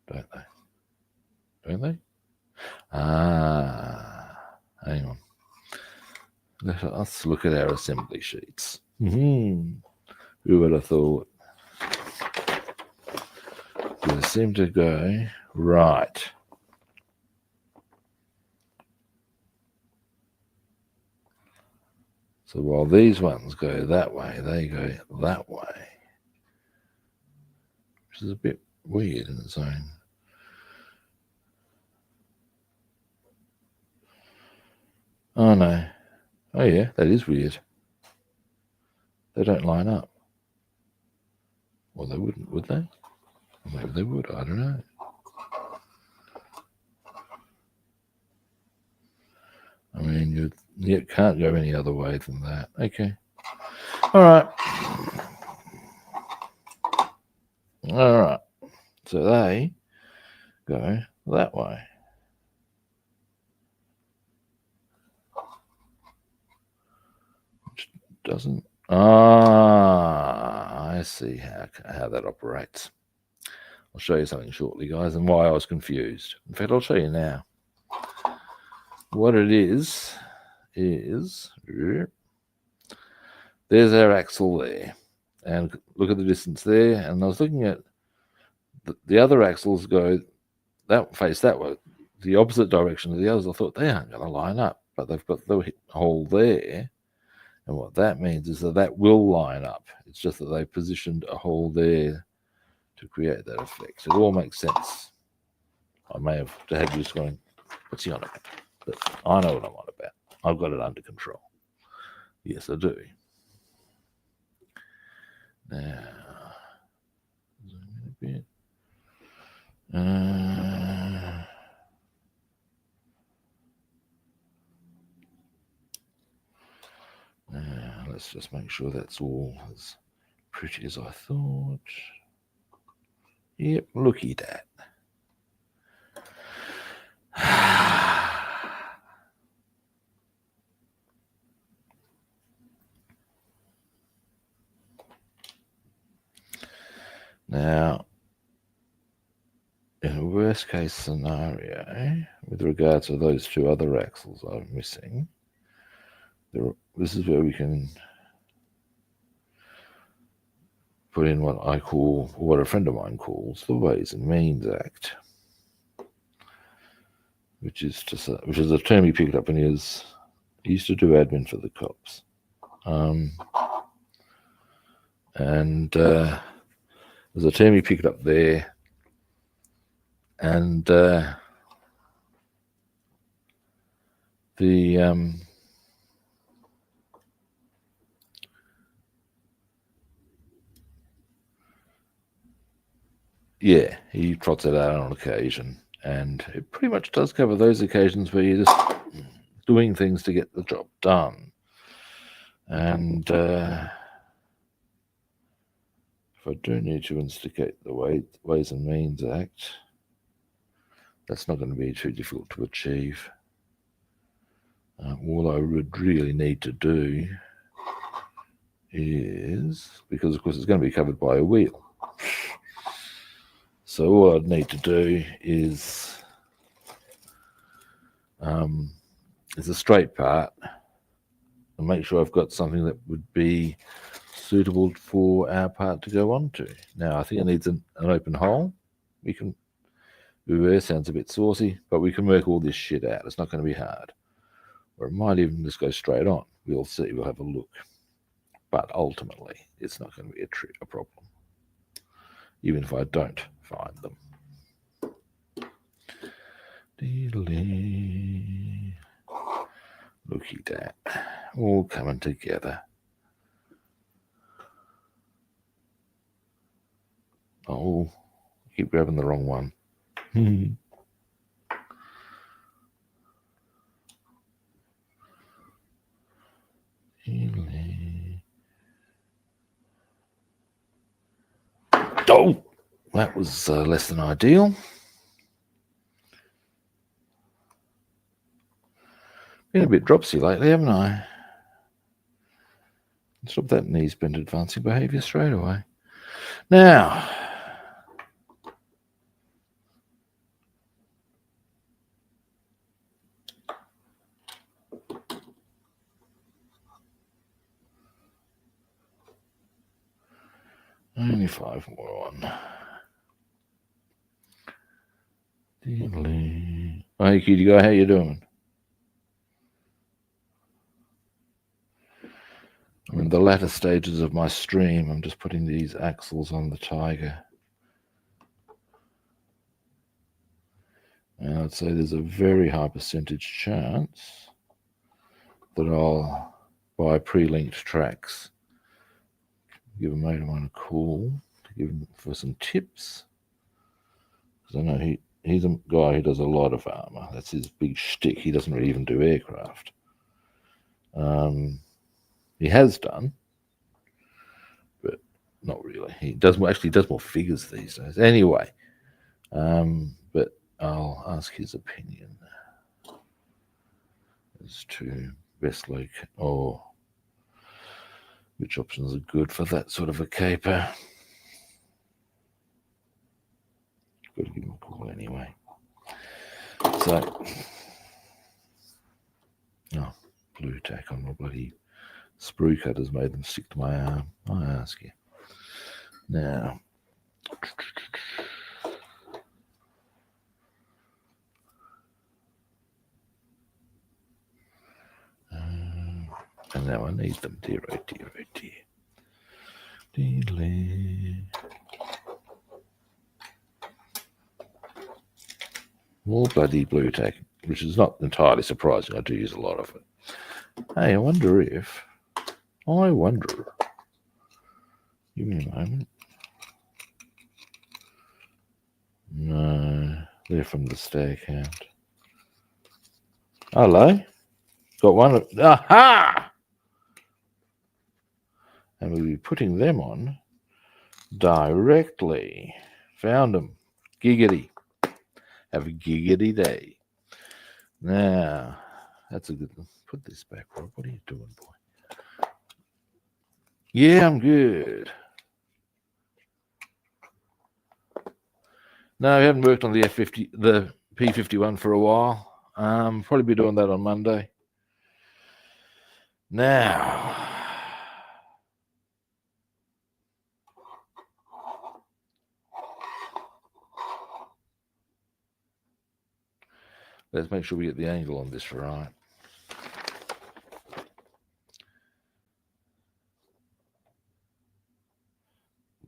don't they? Don't they? Hang on. Let's look at our assembly sheets. Who would have thought? They seem to go right. So while these ones go that way, they go that way, which is a bit weird in its own. Oh no. Oh yeah, that is weird. They don't line up. Well, they wouldn't, would they? Or maybe they would, I don't know. I mean, you can't go any other way than that. Okay. All right. All right. So they go that way. Which doesn't... Ah, I see how that operates. I'll show you something shortly, guys, and why I was confused. In fact, I'll show you now. What it is there's our axle there, and look at the distance there. And I was looking at the other axles go that face that way, the opposite direction of the others. I thought they aren't going to line up, but they've got the hole there, and what that means is that will line up. It's just that they positioned a hole there to create that effect. It all makes sense. I may have had you just going, what's he on about? But I know what I'm on about. I've got it under control. Yes, I do. Now, zoom in a bit. Now, let's just make sure that's all as pretty as I thought. Yep, looky that. Now, in a worst case scenario, with regard to those two other axles I'm missing, this is where we can put in what I call, or what a friend of mine calls, the Ways and Means Act, which is a term he picked up when he used to do admin for the cops, and there's a term he picked up there, and yeah, he trots it out on occasion, and it pretty much does cover those occasions where you're just doing things to get the job done. And if I do need to instigate the Ways and Means Act, that's not going to be too difficult to achieve. All I would really need to do is, because of course it's going to be covered by a wheel, so all I'd need to do is a straight part, and make sure I've got something that would be suitable for our part to go onto. Now, I think it needs an open hole. We can reverse, sounds a bit saucy, but we can work all this shit out. It's not going to be hard. Or it might even just go straight on. We'll see. We'll have a look. But ultimately, it's not going to be a problem, even if I don't find them. Looky that. All coming together. Oh, keep grabbing the wrong one. Oh, that was less than ideal. Been a bit dropsy lately, haven't I? Stop that knees bent advancing behaviour straight away. Now, only 5 more on. Hey, cutie guy, how you doing? I'm in the latter stages of my stream. I'm just putting these axles on the Tiger. And I'd say there's a very high percentage chance that I'll buy pre-linked tracks. Give a mate of mine a call to give him for some tips. Because I know he's a guy who does a lot of armour. That's his big shtick. He doesn't really even do aircraft. He has done, but not really. He does more figures these days. Anyway, but I'll ask his opinion as to best or which options are good for that sort of a caper. Got to give him a call anyway. So, blue tack on my bloody sprue cutters made them stick to my arm. I ask you. Now, and now I need them, dear, oh dear, oh dear. More bloody blue tack, which is not entirely surprising. I do use a lot of it. Hey, I wonder. Give me a moment. No, they're from the stay account. Hello? Got one. Aha! And we'll be putting them on directly. Found them. Giggity. Have a giggity day. Now, that's a good one. Put this back, Rob. What are you doing, boy? Yeah, I'm good. No, I haven't worked on the the P51 for a while. Probably be doing that on Monday. Now, let's make sure we get the angle on this right.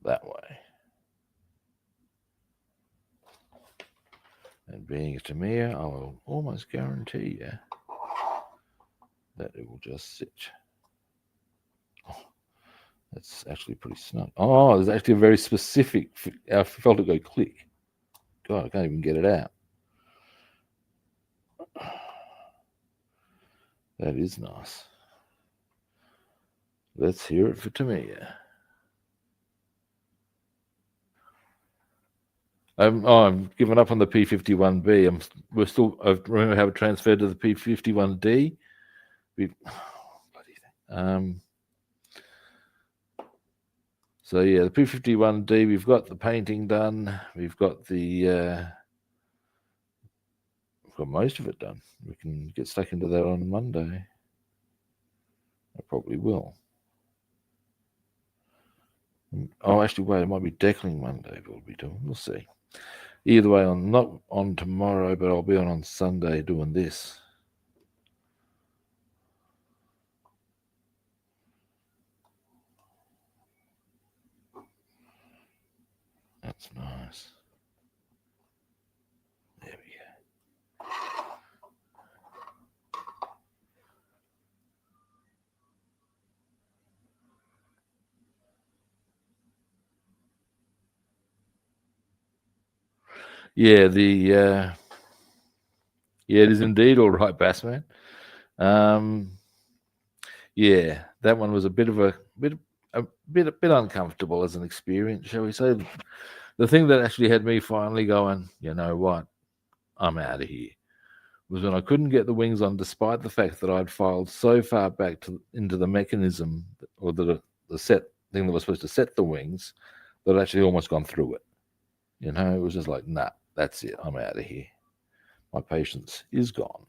That way. And being a Tamiya, I will almost guarantee you that it will just sit. Oh, that's actually pretty snug. Oh, there's actually a very specific. I felt it go click. God, I can't even get it out. That is nice. Let's hear it for Tamiya. I've given up on the P51B. I remember how it transferred to the P51D. So yeah, the P51D. We've got the painting done. We've got we've got most of it done. We can get stuck into that on Monday. I probably will. Oh, actually, wait. It might be Deckling Monday. We'll see. Either way, I'm not on tomorrow, but I'll be on Sunday doing this. That's nice. There we go. Yeah, it is indeed all right, Bassman. Yeah, that one was a bit uncomfortable as an experience, shall we say. The thing that actually had me finally going, you know what, I'm out of here, was when I couldn't get the wings on, despite the fact that I'd filed so far back into the mechanism or the set thing that was supposed to set the wings that I'd actually almost gone through it. You know, it was just like, nah, that's it. I'm out of here. My patience is gone.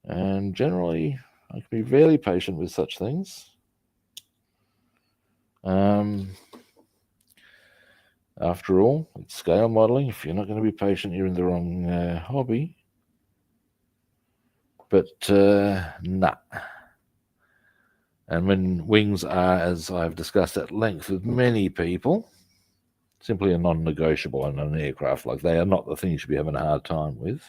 And generally, I can be fairly patient with such things. After all, it's scale modeling. If you're not going to be patient, you're in the wrong hobby. But nah. And when wings are, as I've discussed at length with many people, simply a non-negotiable on an aircraft, like they are not the thing you should be having a hard time with.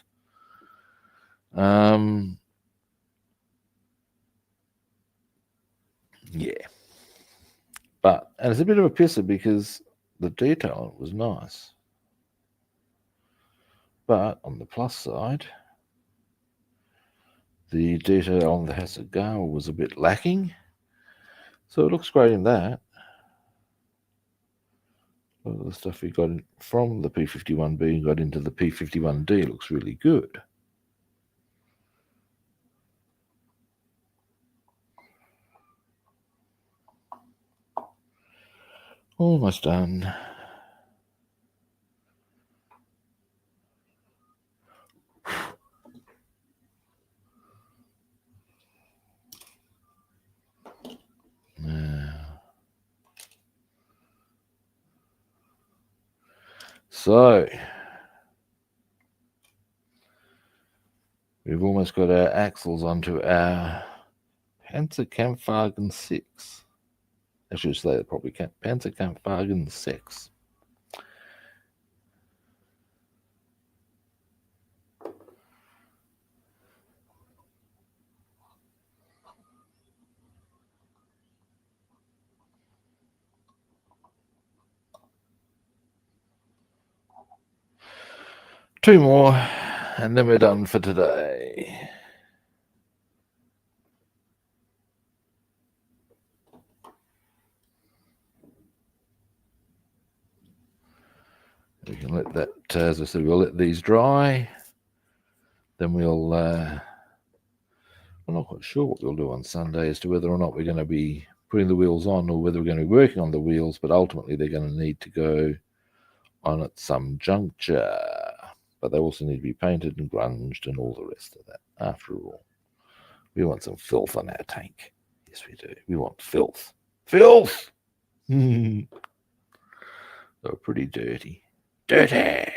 Yeah. And it's a bit of a pisser because the detail on it was nice. But on the plus side, the detail on the Hasegawa was a bit lacking. So it looks great in that. A lot of the stuff we got from the P51B and got into the P51D looks really good. Almost done. So we've almost got our axles onto our Panzerkampfwagen 6. I should say it probably Panzerkampfwagen 6. Two more, and then we're done for today. We can let that, as I said, we'll let these dry. Then we'll, I'm not quite sure what we'll do on Sunday as to whether or not we're going to be putting the wheels on or whether we're going to be working on the wheels, but ultimately they're going to need to go on at some juncture. But they also need to be painted and grunged and all the rest of that. After all, we want some filth on our tank. Yes, we do. We want filth. Filth! They're pretty dirty. Dirty!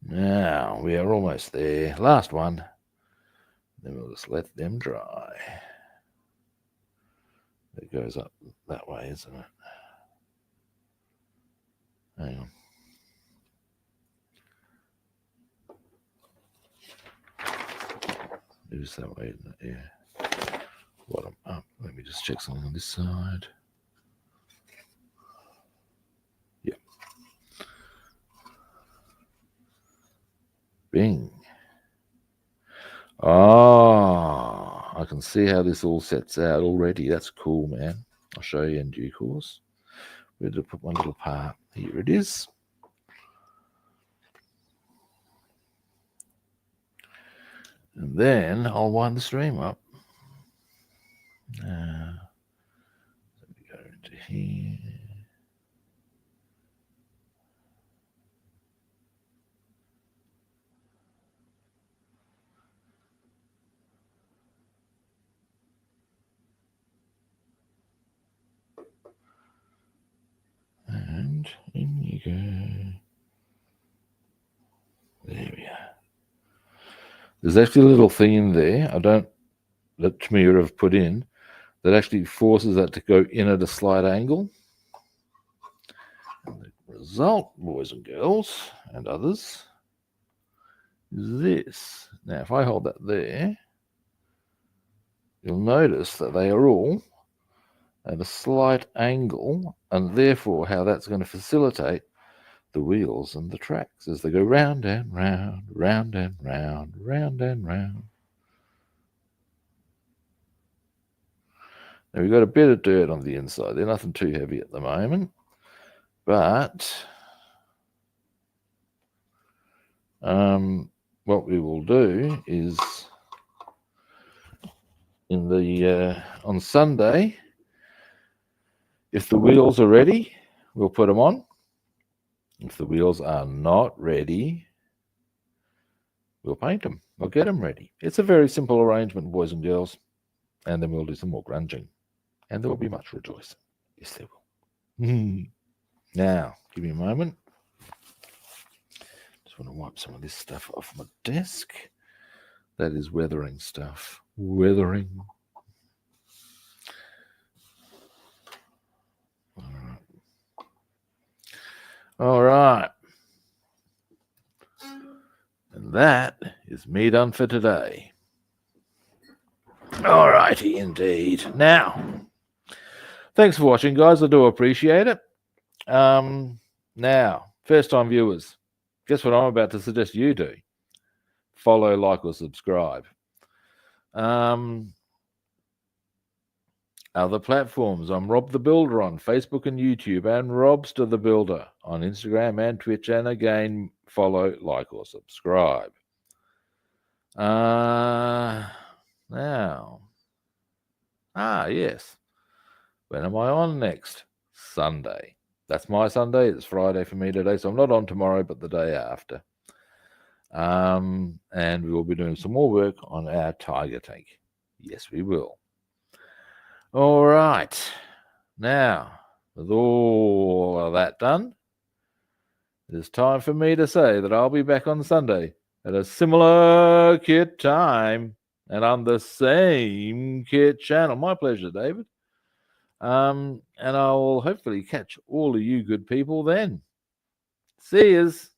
Now, we are almost there. Last one. Then we'll just let them dry. It goes up that way, isn't it? Hang on. It is that way, isn't it? Yeah. Bottom up. Let me just check something on this side. Yep. Bing. Ah, I can see how this all sets out already. That's cool, man. I'll show you in due course. Where did I put my little part? Here it is. And then I'll wind the stream up. Let me go into here. And in you go. There we are. There's actually a little thing in there that Tamiya have put in that actually forces that to go in at a slight angle. And the result, boys and girls and others, is this. Now, if I hold that there, you'll notice that they are all at a slight angle, and therefore how that's going to facilitate the wheels and the tracks as they go round and round, round and round, round and round. Now we've got a bit of dirt on the inside. They're nothing too heavy at the moment, but what we will do is on Sunday, if the wheels are ready, we'll put them on. If the wheels are not ready, we'll paint them. We'll get them ready. It's a very simple arrangement, boys and girls. And then we'll do some more grunging. And there will be much rejoicing. Yes, there will. Now, give me a moment. Just want to wipe some of this stuff off my desk. That is weathering stuff. Weathering. All right. And that is me done for today. All righty, indeed. Now, thanks for watching, guys. I do appreciate it. Now, first-time viewers, guess what I'm about to suggest you do? Follow, like, or subscribe. Other platforms. I'm Rob the Builder on Facebook and YouTube, and Robster the Builder on Instagram and Twitch. And again, follow, like, or subscribe. Now, yes. When am I on next? Sunday. That's my Sunday. It's Friday for me today, so I'm not on tomorrow, but the day after. And we will be doing some more work on our Tiger tank. Yes, we will. All right. Now, with all of that done, it's time for me to say that I'll be back on Sunday at a similar kit time and on the same kit channel. My pleasure, David. And I'll hopefully catch all of you good people then. See yous.